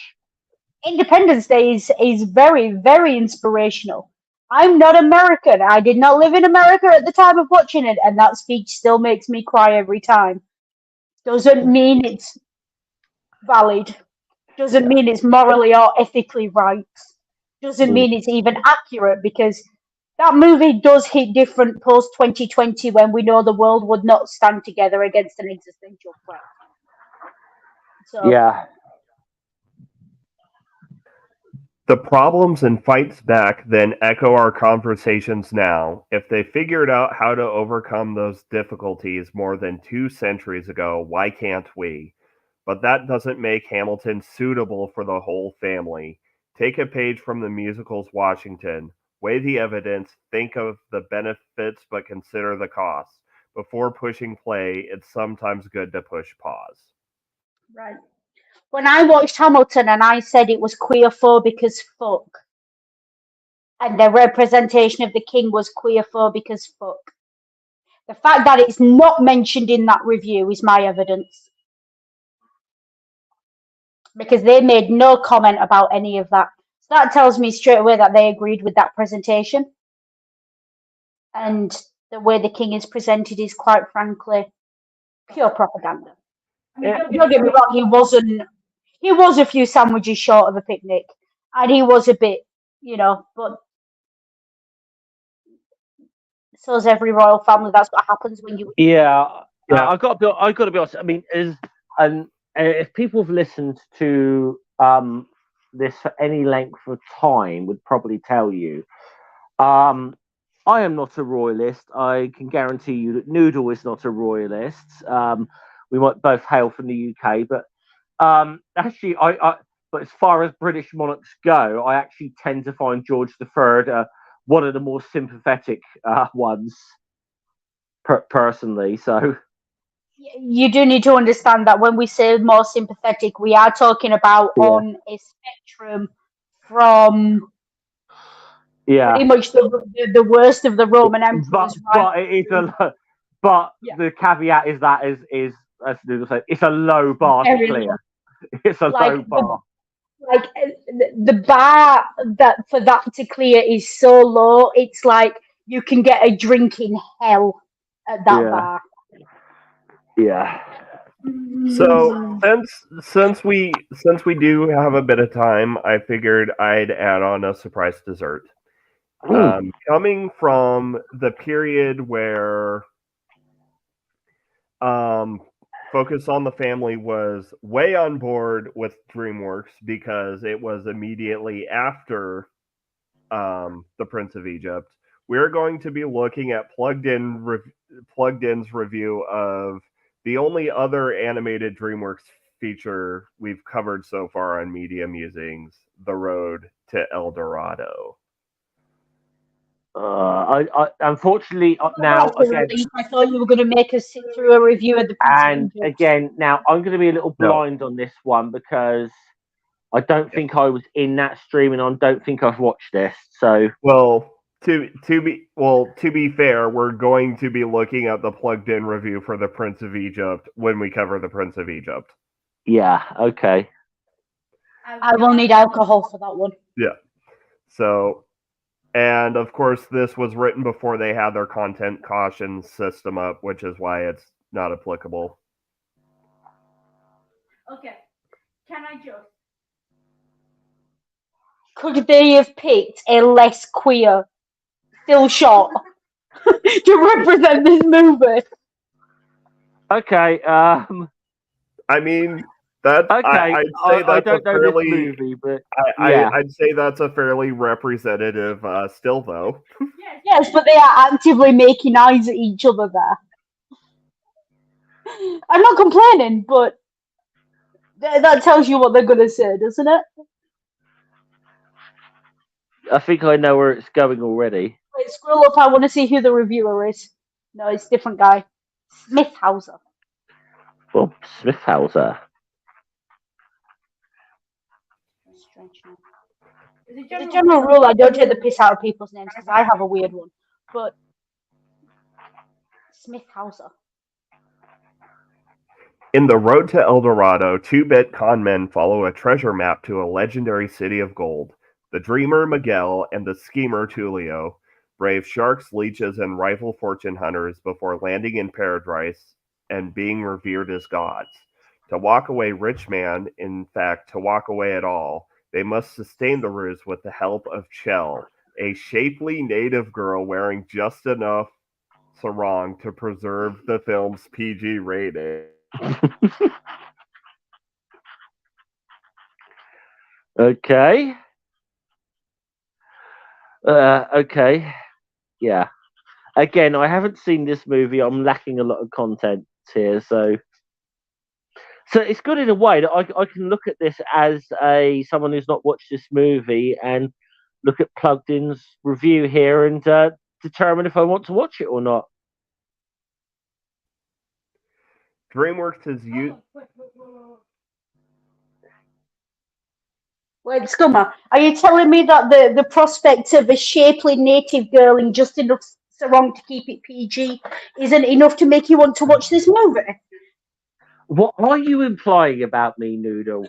Independence Day is very, very inspirational. I'm not American. I did not live in America at the time of watching it, and that speech still makes me cry every time. Doesn't mean it's valid. Doesn't mean it's morally or ethically right. Doesn't mean it's even accurate, because that movie does hit different post 2020 when we know the world would not stand together against an existential threat. So, Yeah. The problems and fights back then echo our conversations now. If they figured out how to overcome those difficulties more than 2 centuries ago, why can't we? But that doesn't make Hamilton suitable for the whole family. Take a page from the musical's Washington. Weigh the evidence, think of the benefits, but consider the costs. Before pushing play, it's sometimes good to push pause. right. When I watched Hamilton and I said it was queerphobic as fuck, and the representation of the king was queerphobic as fuck, the fact that it's not mentioned in that review is my evidence. Because they made no comment about any of that. So that tells me straight away that they agreed with that presentation. And the way the king is presented is, quite frankly, pure propaganda. I mean, don't get me wrong, he was a few sandwiches short of a picnic, and he was a bit, but so's every royal family. That's what happens when you. Yeah. I've got to be honest. I mean, if people have listened to this for any length of time, would probably tell you, I am not a royalist. I can guarantee you that Noodle is not a royalist. We might both hail from the UK, but actually, but as far as British monarchs go, I actually tend to find George III one of the more sympathetic ones, personally. So you do need to understand that when we say more sympathetic, we are talking about on a spectrum from pretty much the worst of the Roman emperors. But it is the caveat is that is as Noodle said, it's a low bar to clear. It's a low bar. The bar for that to clear is so low. It's like you can get a drink in hell at that bar. Yeah. So since we do have a bit of time, I figured I'd add on a surprise dessert. Coming from the period where Focus on the Family was way on board with DreamWorks because it was immediately after The Prince of Egypt. We're going to be looking at Plugged-In's review of the only other animated DreamWorks feature we've covered so far on Media Musings, The Road to El Dorado. I unfortunately now again. I thought you were going to make us sit through a review of the Prince and of Egypt. Again, now I'm going to be a little blind on this one because I don't think I was in that stream, and I don't think I've watched this. So to be fair, we're going to be looking at the Plugged-In review for the Prince of Egypt when we cover the Prince of Egypt. Yeah. Okay. I will need alcohol for that one. Yeah. So. And of course, this was written before they had their content caution system up, which is why it's not applicable. Okay. Can I just? Could they have picked a less queer still shot to represent this movie? Okay. I mean, that okay. I'd say that's I don't know fairly, this movie, but I'd say that's a fairly representative still, though. Yes, but they are actively making eyes at each other there. I'm not complaining, but That tells you what they're gonna say, doesn't it? I think I know where it's going already. Wait, scroll up. I want to see who the reviewer is. No, it's a different guy. Smithhauser. Bob Smithhauser. Strange name. As a general rule, I don't take the piss out of people's names because I have a weird one. But Smithhauser. In The Road to El Dorado, two-bit con men follow a treasure map to a legendary city of gold. The dreamer Miguel and the schemer Tulio brave sharks, leeches, and rival fortune hunters before landing in paradise and being revered as gods. To walk away rich man, in fact, to walk away at all, they must sustain the ruse with the help of Chell, a shapely native girl wearing just enough sarong to preserve the film's PG rating. Okay. Okay. Yeah. Again, I haven't seen this movie. I'm lacking a lot of content here, so it's good in a way that I can look at this as someone who's not watched this movie and look at Plugged In's review here and determine if I want to watch it or not. DreamWorks has used. Wait, Scummer, are you telling me that the prospect of a shapely native girl in just enough sarong to keep it PG isn't enough to make you want to watch this movie? What are you implying about me, Noodle?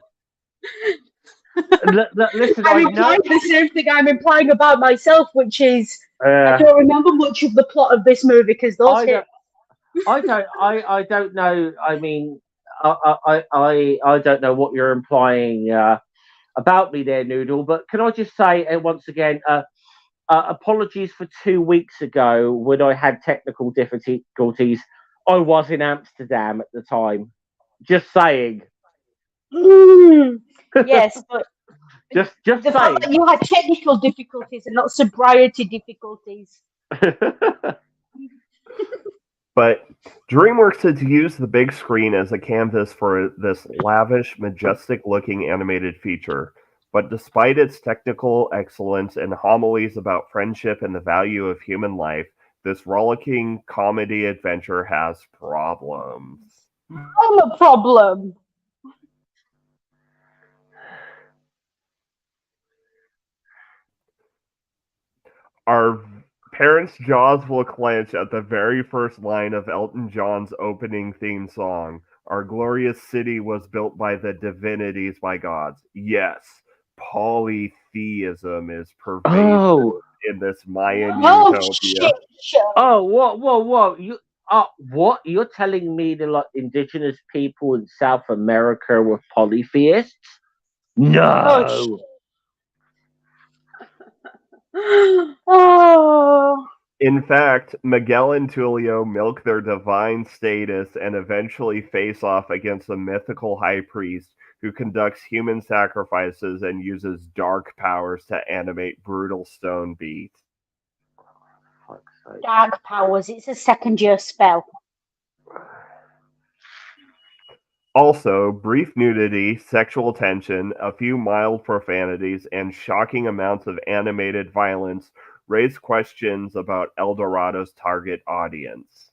Listen, I'm I know. implying the same thing I'm implying about myself, which is I Uh, don't remember much of the plot of this movie because those hit. I don't know. I mean, I don't know what you're implying about me there, Noodle. But can I just say once again, apologies for 2 weeks ago when I had technical difficulties. I was in Amsterdam at the time. Just saying. Yes, but just the saying. fact that you had technical difficulties and not sobriety difficulties. But DreamWorks has used the big screen as a canvas for this lavish, majestic-looking animated feature. But despite its technical excellence and homilies about friendship and the value of human life, this rollicking comedy adventure has problems. I'm a problem. Our parents' jaws will clench at the very first line of Elton John's opening theme song. Our glorious city was built by the divinities, by gods. Yes, polytheism is pervasive in this Mayan utopia. Oh, what? What? You're telling me the indigenous people in South America were polytheists? No. Oh. In fact, Miguel and Tulio milk their divine status and eventually face off against a mythical high priest who conducts human sacrifices and uses dark powers to animate brutal stone beats. Dark powers, it's a second-year spell. Also, brief nudity, sexual tension, a few mild profanities, and shocking amounts of animated violence raise questions about El Dorado's target audience.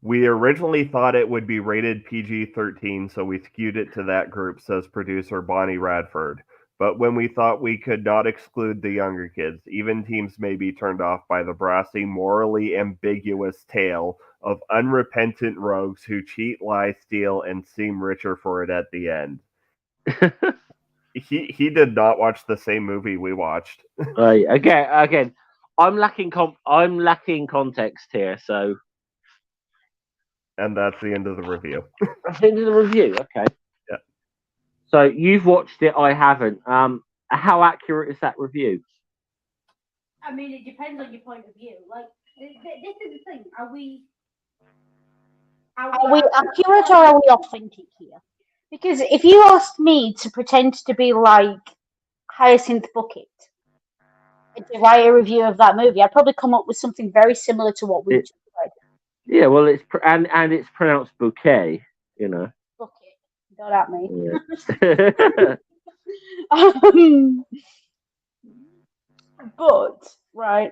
We originally thought it would be rated PG-13, so we skewed it to that group, says producer Bonnie Radford. But when we thought we could not exclude the younger kids, even teens may be turned off by the brassy, morally ambiguous tale of unrepentant rogues who cheat, lie, steal, and seem richer for it at the end. He did not watch the same movie we watched. Right. Again, I'm lacking context here, so. And that's the end of the review. That's the end of the review. Okay. Yeah. So you've watched it, I haven't. How accurate is that review? I mean, it depends on your point of view. Like, this is the thing. Are we accurate or are we authentic here? Because if you asked me to pretend to be like Hyacinth Bucket and to write a review of that movie, I'd probably come up with something very similar to what we just read. Yeah, well, and it's pronounced bouquet, you know. Okay, don't at me. Yeah. Um, but right,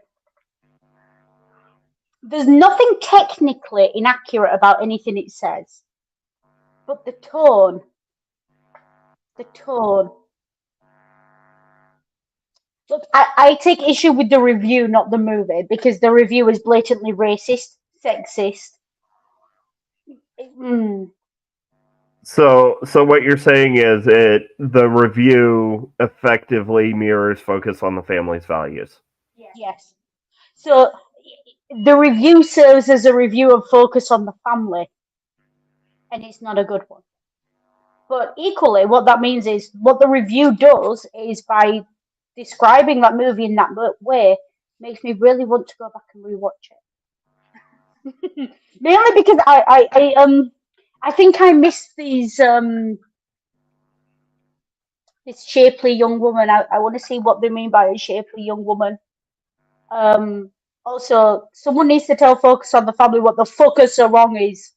there's nothing technically inaccurate about anything it says, but the tone. Look, I take issue with the review, not the movie, because the review is blatantly racist, sexist. Mm, So what you're saying is the review effectively mirrors focus on the family's values. yes. So the review serves as a review of focus on the family, and it's not a good one. But equally, what that means is what the review does is by describing that movie in that way makes me really want to go back and rewatch it. Mainly because I think I missed this shapely young woman. I want to see what they mean by a shapely young woman. Um, Also, someone needs to tell Focus on the Family what the fuck is so wrong is.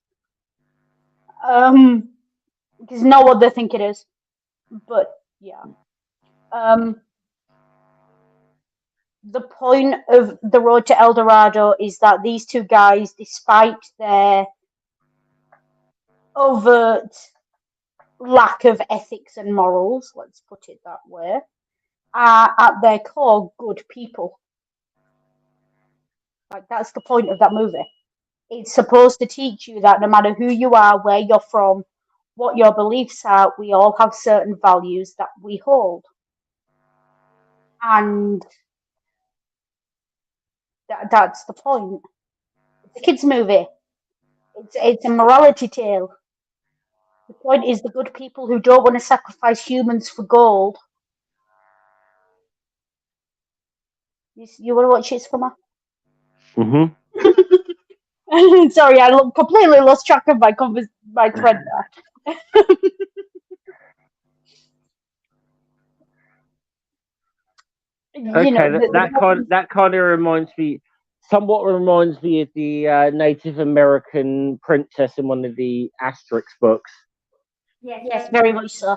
Because not what they think it is. But yeah. The point of the road to El Dorado is that these two guys, despite their overt lack of ethics and morals, let's put it that way, are at their core good people. Like that's the point of that movie. It's supposed to teach you that no matter who you are, where you're from, what your beliefs are, we all have certain values that we hold. And that's the point. It's a kids' movie. It's a morality tale. The point is the good people who don't want to sacrifice humans for gold. You want to watch it, Scummer? Hmm. Sorry, completely lost track of my thread there. Okay, that kind of somewhat reminds me of the Native American princess in one of the Asterix books, Yes, very much so.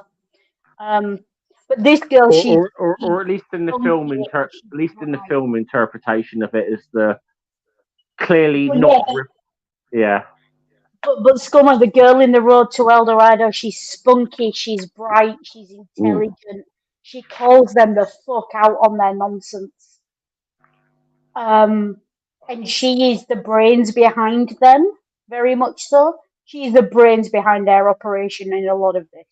But this girl, or at least in the film interpretation of it is the clearly well, not. yeah, Yeah. but Scummer, the girl in the road to El Dorado, she's spunky, she's bright, she's intelligent. She calls them the fuck out on their nonsense. And she is the brains behind them, very much so. She's the brains behind their operation in a lot of this.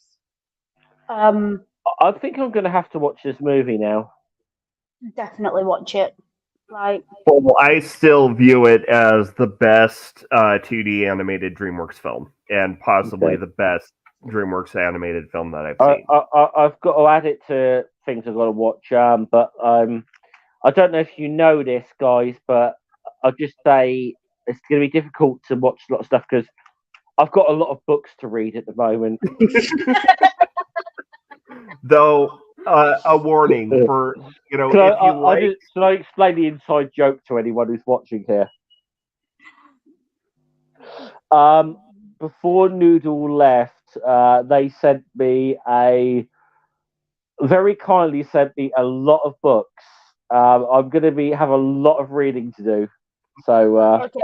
I think I'm going to have to watch this movie now. Definitely watch it. Like, Well, I still view it as the best 2D animated DreamWorks film, and possibly Okay. the best DreamWorks animated film that I've seen. I've got to add it to things I've got to watch. But I don't know if you know this, guys, but I'll just say it's going to be difficult to watch a lot of stuff because I've got a lot of books to read at the moment. Though, a warning for, if you like... Should I explain the inside joke to anyone who's watching here? Before Noodle left, they very kindly sent me a lot of books. I'm going to have a lot of reading to do. So, okay.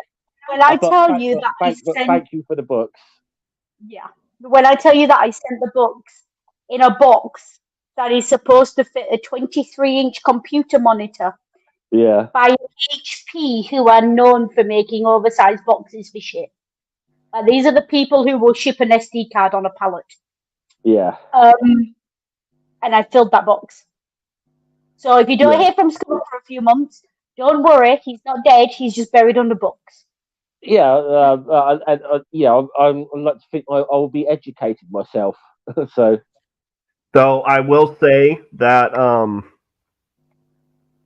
When I tell you that thank you for the books. Yeah. When I tell you that I sent the books in a box that is supposed to fit a 23-inch computer monitor Yeah. by HP, who are known for making oversized boxes for shit. These are the people who will ship an SD card on a pallet. Yeah. And I filled that box. So if you don't hear from school for a few months, don't worry. He's not dead. He's just buried under books. Yeah. I'm like to think I'll be educating myself. So. Though I will say that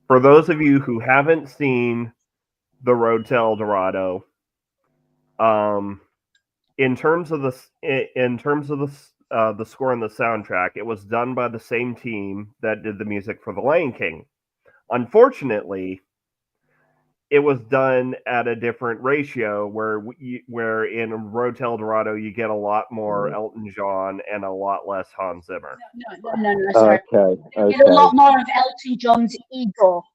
for those of you who haven't seen The Road to El Dorado, in terms of the score and the soundtrack, it was done by the same team that did the music for The Lion King. Unfortunately, it was done at a different ratio where in Rotel Dorado you get a lot more Elton John and a lot less Hans Zimmer. No, sorry. Okay. Get a lot more of Elton John's ego.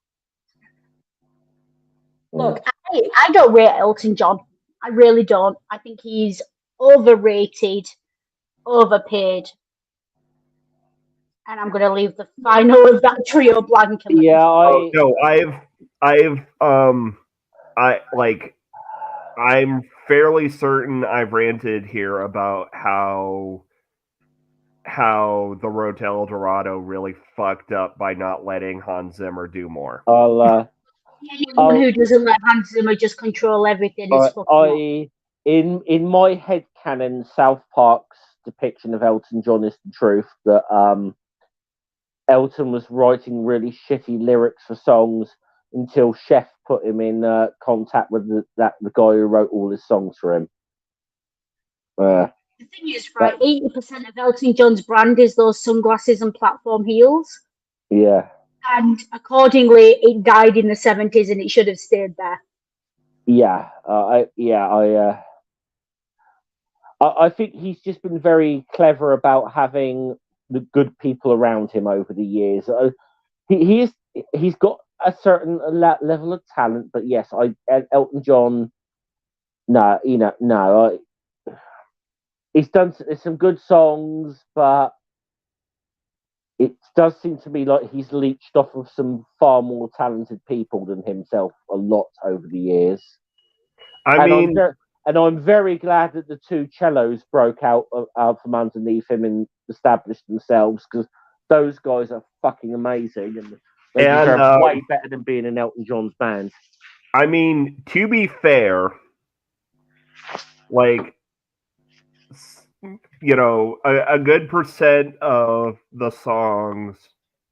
Look, I don't rate Elton John. I really don't. I think he's overrated, overpaid. And I'm going to leave the final of that trio blank. Yeah, Oh no, I'm fairly certain I've ranted here about how the Rotel Dorado really fucked up by not letting Hans Zimmer do more. Anyone who doesn't let Hans Zimmer just control everything is fucking in my head canon, South Park's depiction of Elton John is the truth. That Elton was writing really shitty lyrics for songs until Chef put him in contact with the guy who wrote all his songs for him. The thing is, right, 80% of Elton John's brand is those sunglasses and platform heels. Yeah. And accordingly, it died in the 70s and it should have stayed there. Yeah. I think he's just been very clever about having the good people around him over the years. He's got a certain level of talent, but yes, Elton John. No. He's done some good songs, but it does seem to me like he's leached off of some far more talented people than himself a lot over the years. And I'm very glad that the two cellos broke out from underneath him and established themselves, because those guys are fucking amazing and they deserve way better than being in Elton John's band. I mean, to be fair, like, you know, a good percent of the songs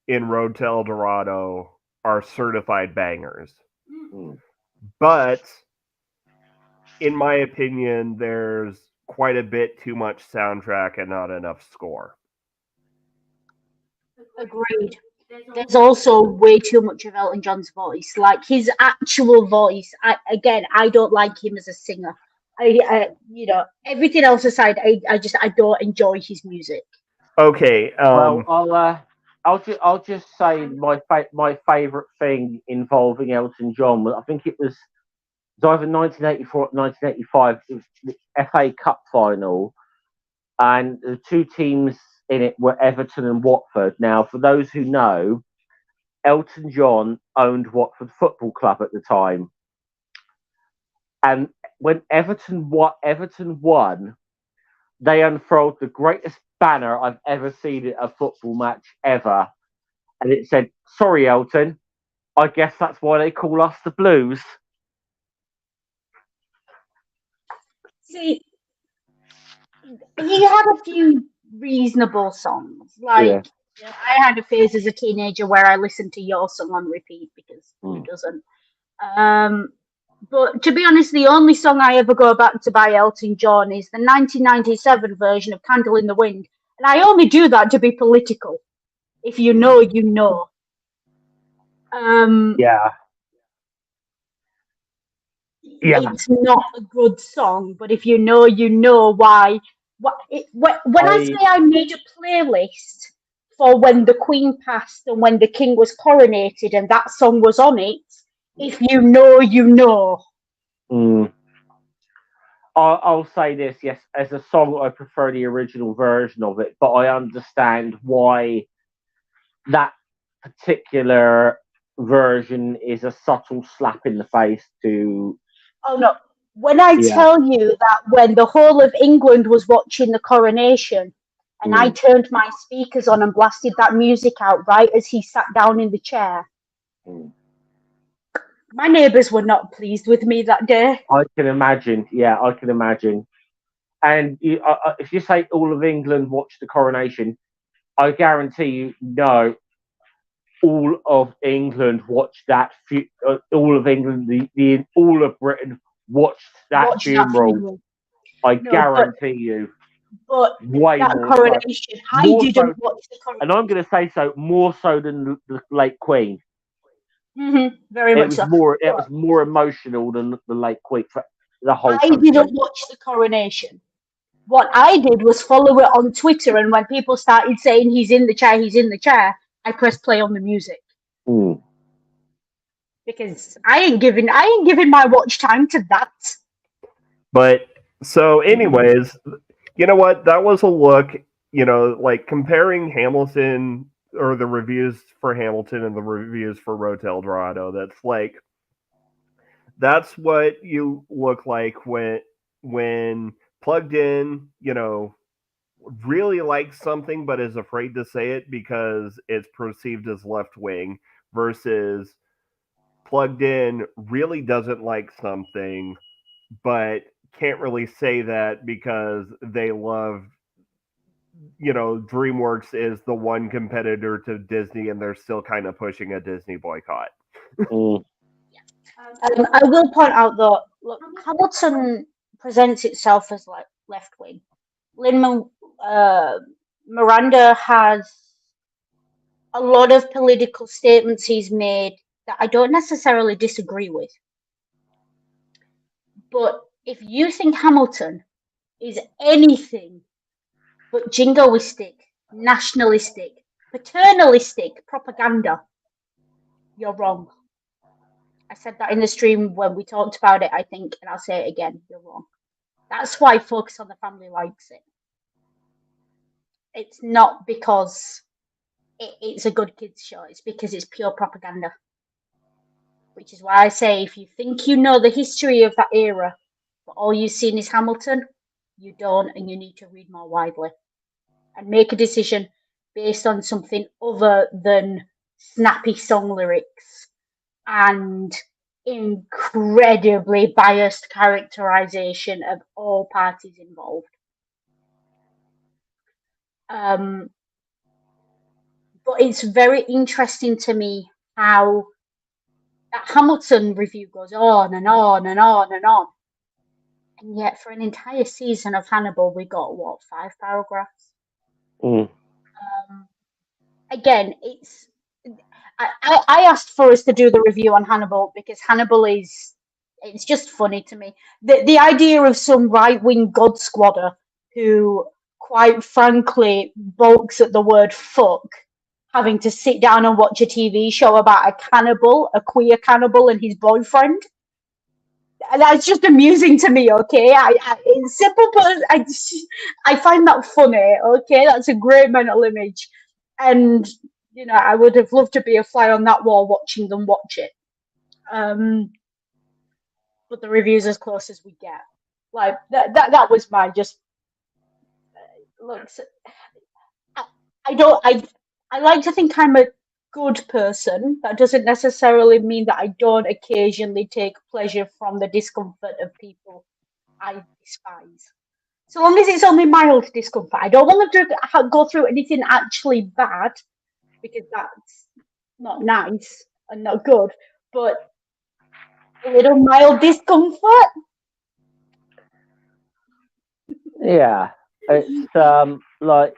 in Rotel Dorado are certified bangers. But in my opinion, there's quite a bit too much soundtrack and not enough score. Agreed. There's also way too much of Elton John's voice, like his actual voice. I don't like him as a singer. Everything else aside, I don't enjoy his music. Okay. Well, I'll just say my favorite thing involving Elton John. I think it was either 1984 or 1985. It was the FA Cup final, and the two teams in it were Everton and Watford. Now, for those who know, Elton John owned Watford Football Club at the time. And when Everton won, they unfurled the greatest banner I've ever seen at a football match ever. And it said, "Sorry, Elton, I guess that's why they call us the Blues." See, he had a few reasonable songs. Like, I had a phase as a teenager where I listened to Your Song on repeat, because who doesn't? But to be honest, the only song I ever go back to by Elton John is the 1997 version of Candle in the Wind. And I only do that to be political. If you know, you know. Yeah. It's not a good song, but if you know, you know why. When I say I made a playlist for when the Queen passed and when the King was coronated and that song was on it, if you know, you know. I'll say this, yes, as a song, I prefer the original version of it, but I understand why that particular version is a subtle slap in the face to... Oh, no. When I tell you that when the whole of England was watching the coronation, and I turned my speakers on and blasted that music out right as he sat down in the chair, my neighbours were not pleased with me that day. I can imagine. Yeah, I can imagine. And if you say all of England watched the coronation, I guarantee you, no, all of England watched that. All of England, all of Britain watched that funeral. I guarantee you. But way that more coronation, I didn't watch the coronation. And I'm going to say so more so than the late Queen. Very It much was so. more. It was more emotional than the late Queen for the whole I country. didn't watch the coronation. What I did was follow it on Twitter, and when people started saying he's in the chair, I pressed play on the music Mm. because I ain't giving my watch time to that. But so, anyways, you know what? That was a look. Like comparing Hamilton or the reviews for Hamilton and the reviews for Road to El Dorado. That's what you look like when plugged in. Really likes something but is afraid to say it because it's perceived as left wing versus plugged in really doesn't like something but can't really say that because they love DreamWorks is the one competitor to Disney and they're still kind of pushing a Disney boycott. Mm. I will point out though, look, Hamilton presents itself as like left wing. Miranda has a lot of political statements he's made that I don't necessarily disagree with. But if you think Hamilton is anything but jingoistic, nationalistic, paternalistic propaganda, you're wrong. I said that in the stream when we talked about it, I think, and I'll say it again, you're wrong. That's why Focus on the Family likes it. It's not because it's a good kids show, it's because it's pure propaganda. Which is why I say if you think you know the history of that era, but all you've seen is Hamilton, you don't, and you need to read more widely and make a decision based on something other than snappy song lyrics and incredibly biased characterization of all parties involved. But it's very interesting to me how that Hamilton review goes on and on and on and on. And yet, for an entire season of Hannibal, we got what, 5 paragraphs? Mm. Again, I asked for us to do the review on Hannibal because Hannibal it's just funny to me. The idea of some right wing god squatter who, quite frankly, balks at the word fuck, having to sit down and watch a TV show about a queer cannibal, and his boyfriend. That's just amusing to me, okay? It's simple, but I find that funny, okay? That's a great mental image. And, I would have loved to be a fly on that wall watching them watch it. But the review's as close as we get. Like, that was my just... Look, I like to think I'm a good person. That doesn't necessarily mean that I don't occasionally take pleasure from the discomfort of people I despise. So long as it's only mild discomfort. I don't want them to go through anything actually bad because that's not nice and not good. But a little mild discomfort. Yeah, it's like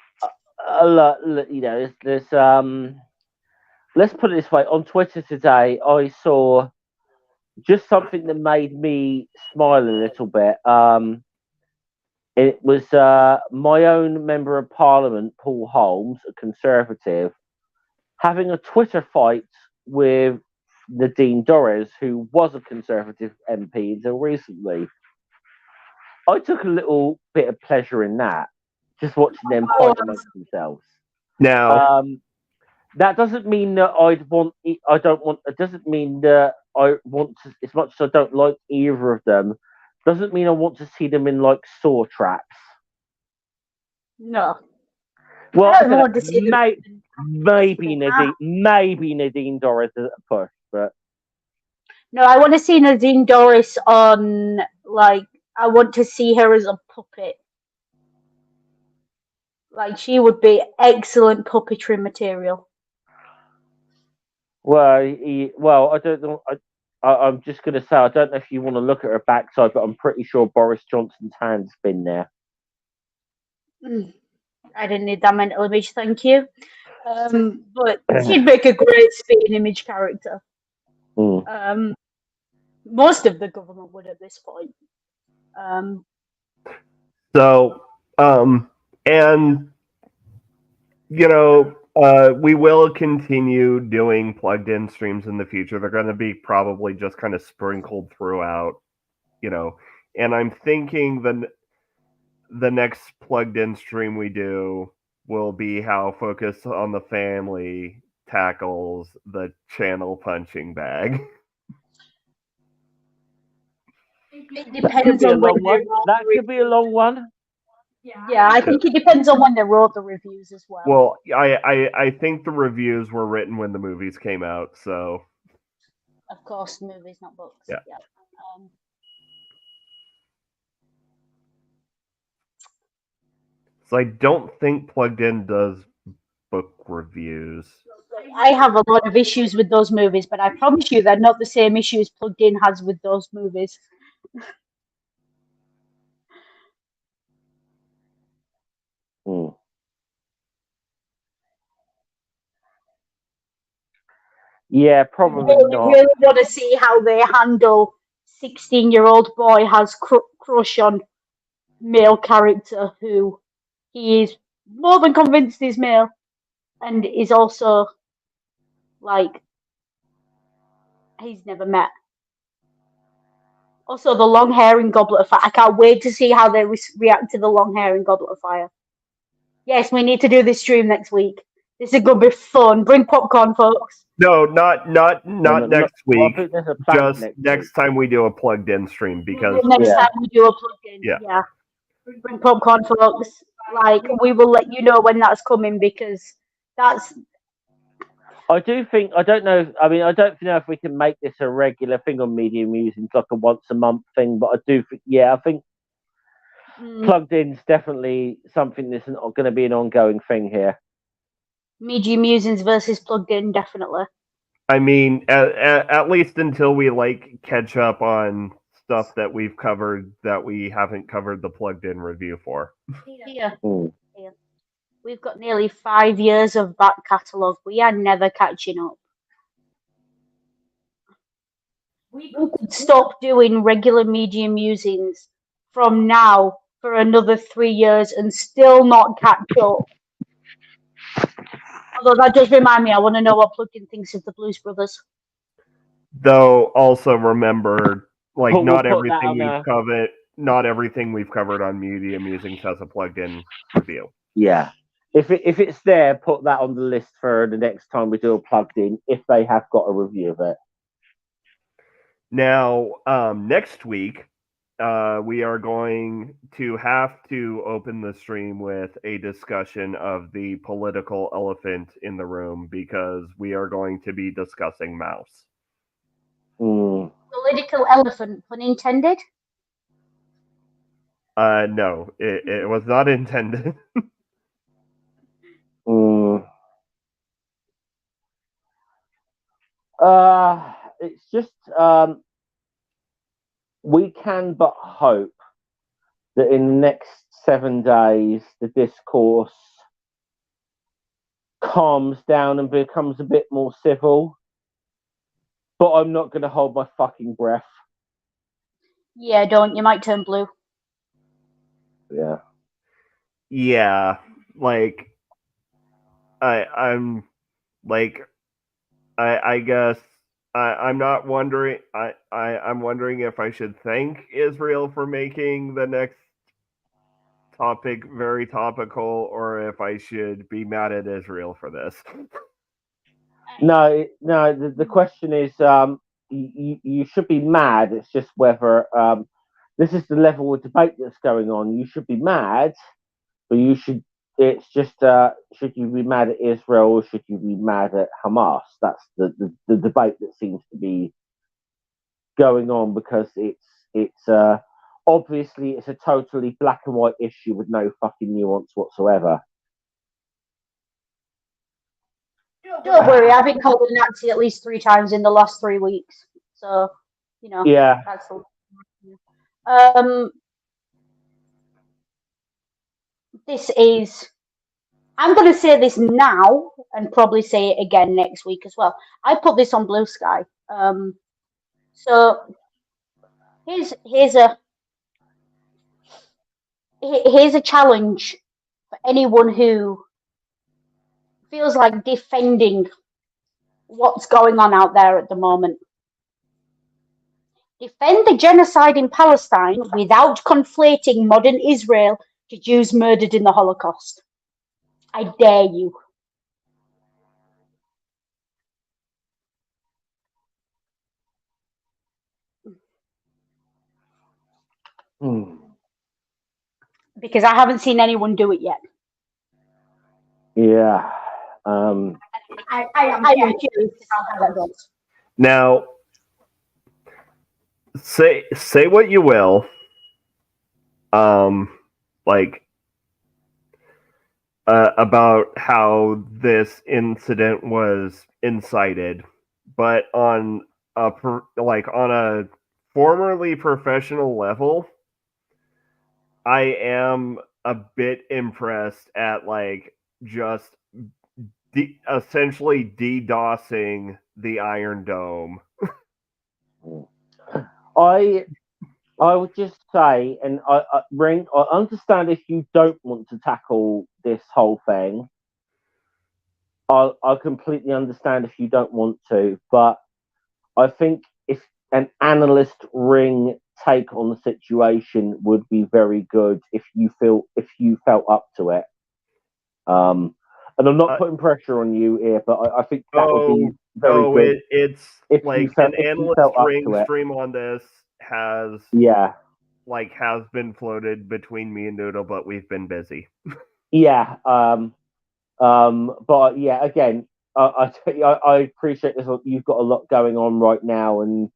a lot. There's let's put it this way. On Twitter today, I saw just something that made me smile a little bit. It was my own member of Parliament, Paul Holmes, a Conservative, having a Twitter fight with Nadine Dorries, who was a Conservative MP until recently. I took a little bit of pleasure in that, just watching them fight amongst themselves. Now, that doesn't mean that I don't want. It doesn't mean that I want to. As much as I don't like either of them, doesn't mean I want to see them in like saw traps. No. Well, I don't want to see them. maybe Nadine Dorries at a push, but no, I want to see Nadine Dorries on like. I want to see her as a puppet. Like she would be excellent puppetry material. Well, I don't know. I'm just going to say I don't know if you want to look at her backside, but I'm pretty sure Boris Johnson's hand's been there. I didn't need that mental image, thank you. But she'd make a great spitting image character. Mm. Most of the government would at this point. So, and we will continue doing plugged in streams in the future. They're going to be probably just kind of sprinkled throughout, and I'm thinking the next plugged in stream we do will be how Focus on the Family tackles the channel punching bag. It That could depends be a on when long they one. wrote That the could be a long one. Yeah, I think it depends on when they wrote the reviews as well. Well, I think the reviews were written when the movies came out, so Of course, movies, not books. Yeah. so I don't think Plugged In does book reviews. I have a lot of issues with those movies, but I promise you they're not the same issues Plugged In has with those movies. Mm. Yeah, probably Really, not. really want to see how they handle 16-year-old boy has crush on male character who he is more than convinced is male and is also like he's never met. Also, the long hair in Goblet of Fire. I can't wait to see how they react to the long hair in Goblet of Fire. Yes, we need to do this stream next week. This is going to be fun. Bring popcorn, folks. No, not next I week. think there's a plan Just next time we do a Plugged In stream because Next Yeah. time we do a plug-in. Yeah. Bring popcorn, folks. Like, we will let you know when that's coming because that's I do think I don't know. I mean, I don't know if we can make this a regular thing on Media Musings, like a once a month thing. But I do think, I think Plugged In's definitely something that's going to be an ongoing thing here. Media Musings versus Plugged In, definitely. I mean, at least until we catch up on stuff that we've covered that we haven't covered the Plugged In review for. Yeah. Mm. We've got nearly 5 years of back catalogue. We are never catching up. We could stop doing regular Media Musings from now for another 3 years and still not catch up. Although that does remind me, I want to know what Plugged In thinks of the Blues Brothers. Though also remember, We'll not put that everything on we've covered, not everything we've covered on Media Musings has a Plugged In review. Yeah. If it's there, put that on the list for the next time we do a Plugged In, if they have got a review of it. Now, next week, we are going to have to open the stream with a discussion of the political elephant in the room because we are going to be discussing Mouse. Mm. Political elephant, pun intended? No, it was not intended. Mm. It's just we can but hope that in the next 7 days the discourse calms down and becomes a bit more civil. But I'm not going to hold my fucking breath. Yeah, don't. You might turn blue. Yeah. Yeah, I'm I guess I'm not wondering. I'm wondering if I should thank Israel for making the next topic very topical, or if I should be mad at Israel for this. No. The question is, you should be mad. It's just whether this is the level of debate that's going on. You should be mad, but you should. It's just should you be mad at Israel or should you be mad at Hamas? That's the debate that seems to be going on because it's obviously it's a totally black and white issue with no fucking nuance whatsoever. Don't worry, I've been called a Nazi at least 3 times in the last 3 weeks. So, Yeah. that's this is. I'm going to say this now and probably say it again next week as well. I put this on Blue Sky So here's a challenge for anyone who feels like defending what's going on out there at the moment. Defend the genocide in Palestine without conflating modern Israel to Jews murdered in the Holocaust. I dare you. Because I haven't seen anyone do it yet. Yeah. I am curious to see how that goes. Now, say what you will, like about how this incident was incited, but on on a formerly professional level, I am a bit impressed at like just essentially DDoSing the Iron Dome. I would just say, and Ring, I understand if you don't want to tackle this whole thing. I completely understand if you don't want to, but I think if an analyst Ring take on the situation would be very good if you felt up to it. And I'm not putting pressure on you here, but I think that would be very good. It's if like an analyst stream on this has been floated between me and Noodle, but we've been busy. Yeah. But yeah, again, I appreciate this. You've got a lot going on right now, and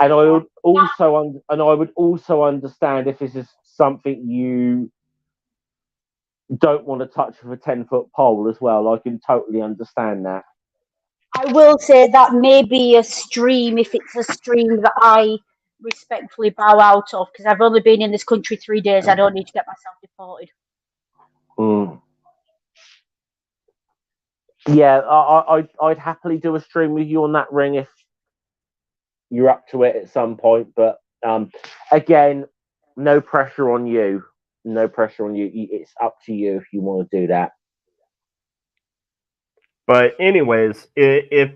I would also understand if this is something you don't want to touch with a 10-foot pole as well. I can totally understand that. I will say that may be a stream if it's a stream that I respectfully bow out of, because I've only been in this country 3 days. I don't need to get myself deported. Yeah, I'd happily do a stream with you on that, Ring, if you're up to it at some point. But again, no pressure on you. No pressure on you. It's up to you if you want to do that. But anyways, if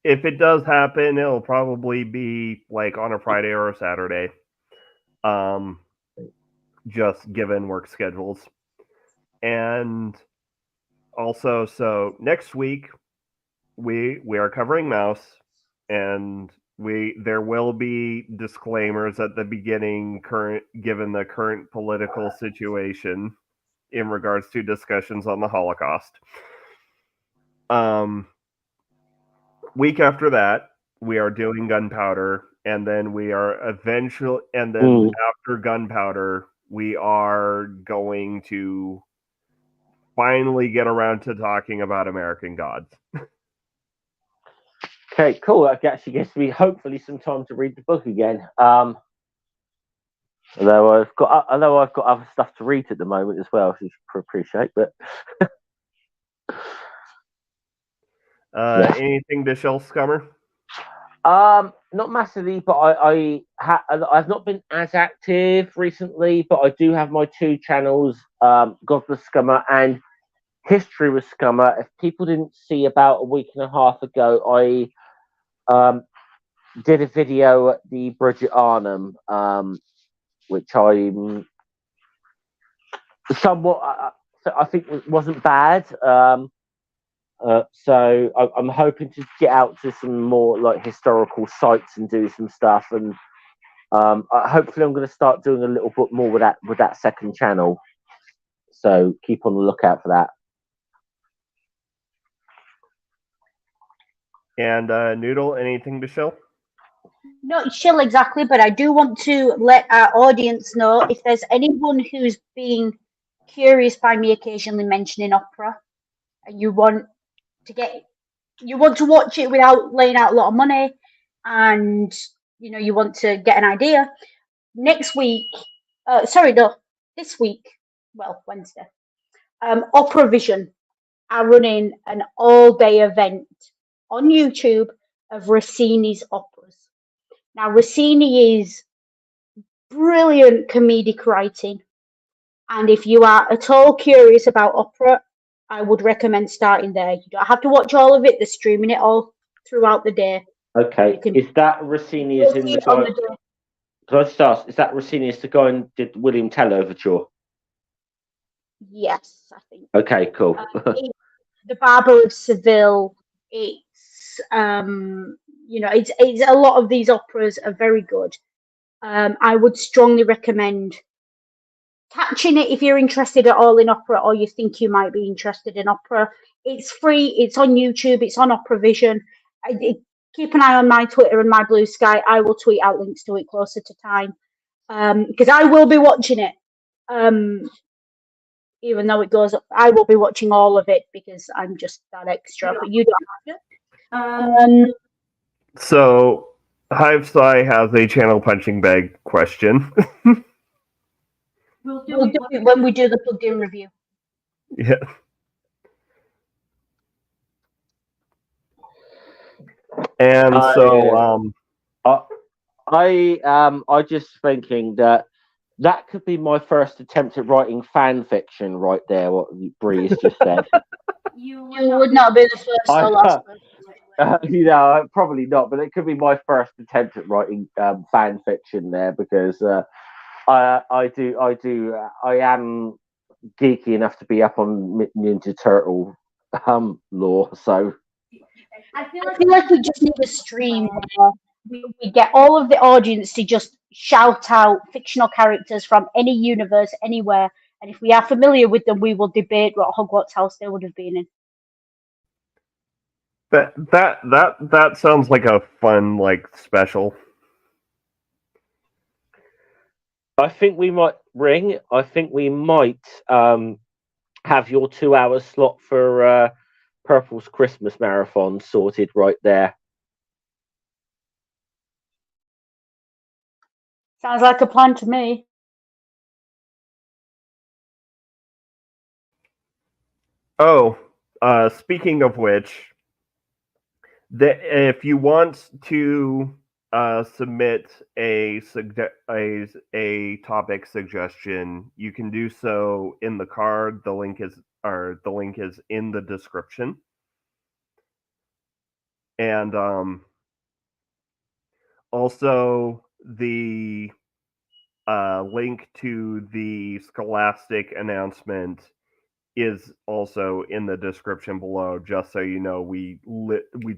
it does happen, it'll probably be like on a Friday or a Saturday. Just given work schedules. And also, so next week we are covering Mouse, and there will be disclaimers at the beginning, given the current political situation in regards to discussions on the Holocaust. Week after that, we are doing Gunpowder, and then we are eventually, and then after Gunpowder, we are going to finally get around to talking about American Gods. Okay, cool. That actually gives me hopefully some time to read the book again. Although I've got other stuff to read at the moment as well, which I appreciate. But anything to Shell Scummer? Not massively, but I've not been as active recently, but I do have my 2 channels, Godless Scummer and History with Scummer. If people didn't see, about a week and a half ago, I did a video at the Bridget Arnhem, which I somewhat I think wasn't bad. So I'm hoping to get out to some more like historical sites and do some stuff, and hopefully I'm going to start doing a little bit more with that second channel. So keep on the lookout for that. And Noodle, anything to show? Not chill exactly, but I do want to let our audience know if there's anyone who's being curious by me occasionally mentioning opera, and you want to watch it without laying out a lot of money, and you want to get an idea. This week, Wednesday, Opera Vision are running an all-day event on YouTube of Rossini's operas. Now, Rossini is brilliant comedic writing, and if you are at all curious about opera, I would recommend starting there. You don't have to watch all of it; they're streaming it all throughout the day. Okay, You can is that Rossini is in see the it on guy? the day. Can I just ask, is that Rossini is the guy who did William Tell overture? Yes, I think. Okay, cool. It's the Barber of Seville. It's it's a lot of these operas are very good. I would strongly recommend catching it if you're interested at all in opera or you think you might be interested in opera. It's free. It's on YouTube. It's on Opera Vision. Keep an eye on my Twitter and my Blue Sky. I will tweet out links to it closer to time because I will be watching it. Even though it goes up, I will be watching all of it because I'm just that extra. But you don't have to. So, Hivesci has a channel punching bag question. We'll We'll do it when we do the plugged in review. Yeah. And so, I just thinking that could be my first attempt at writing fan fiction right there, what Breeze just said. You would not be the first or last person. Probably not, but it could be my first attempt at writing fan fiction there because I am geeky enough to be up on Ninja Turtle lore, so I feel I feel like we just need a stream where we get all of the audience to just shout out fictional characters from any universe, anywhere, and if we are familiar with them, we will debate what Hogwarts house they would have been in. that sounds like a fun special. I think we might have your 2 hour slot for Purple's Christmas marathon sorted right there. Sounds like a plan to me. Oh, speaking of which, if you want to submit a topic suggestion, you can do so in the card. The link is in the description, and also the link to the Scholastic announcement is also in the description below, just so you know we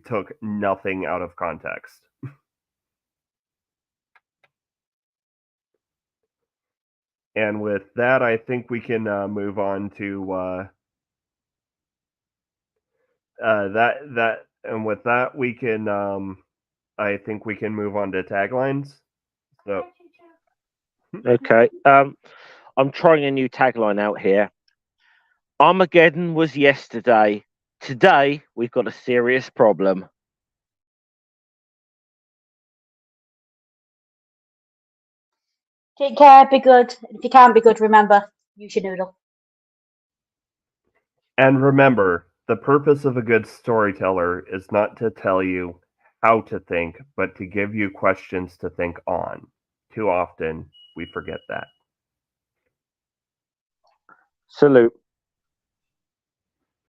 took nothing out of context. And with that, I think we can move on to that. And with that, we can. I think we can move on to taglines. So, Okay. I'm trying a new tagline out here. Armageddon was yesterday. Today we've got a serious problem. Take care, be good. If you can't be good, remember, use your noodle. and remember, the purpose of a good storyteller is not to tell you how to think, but to give you questions to think on. Too often, we forget that. Salute.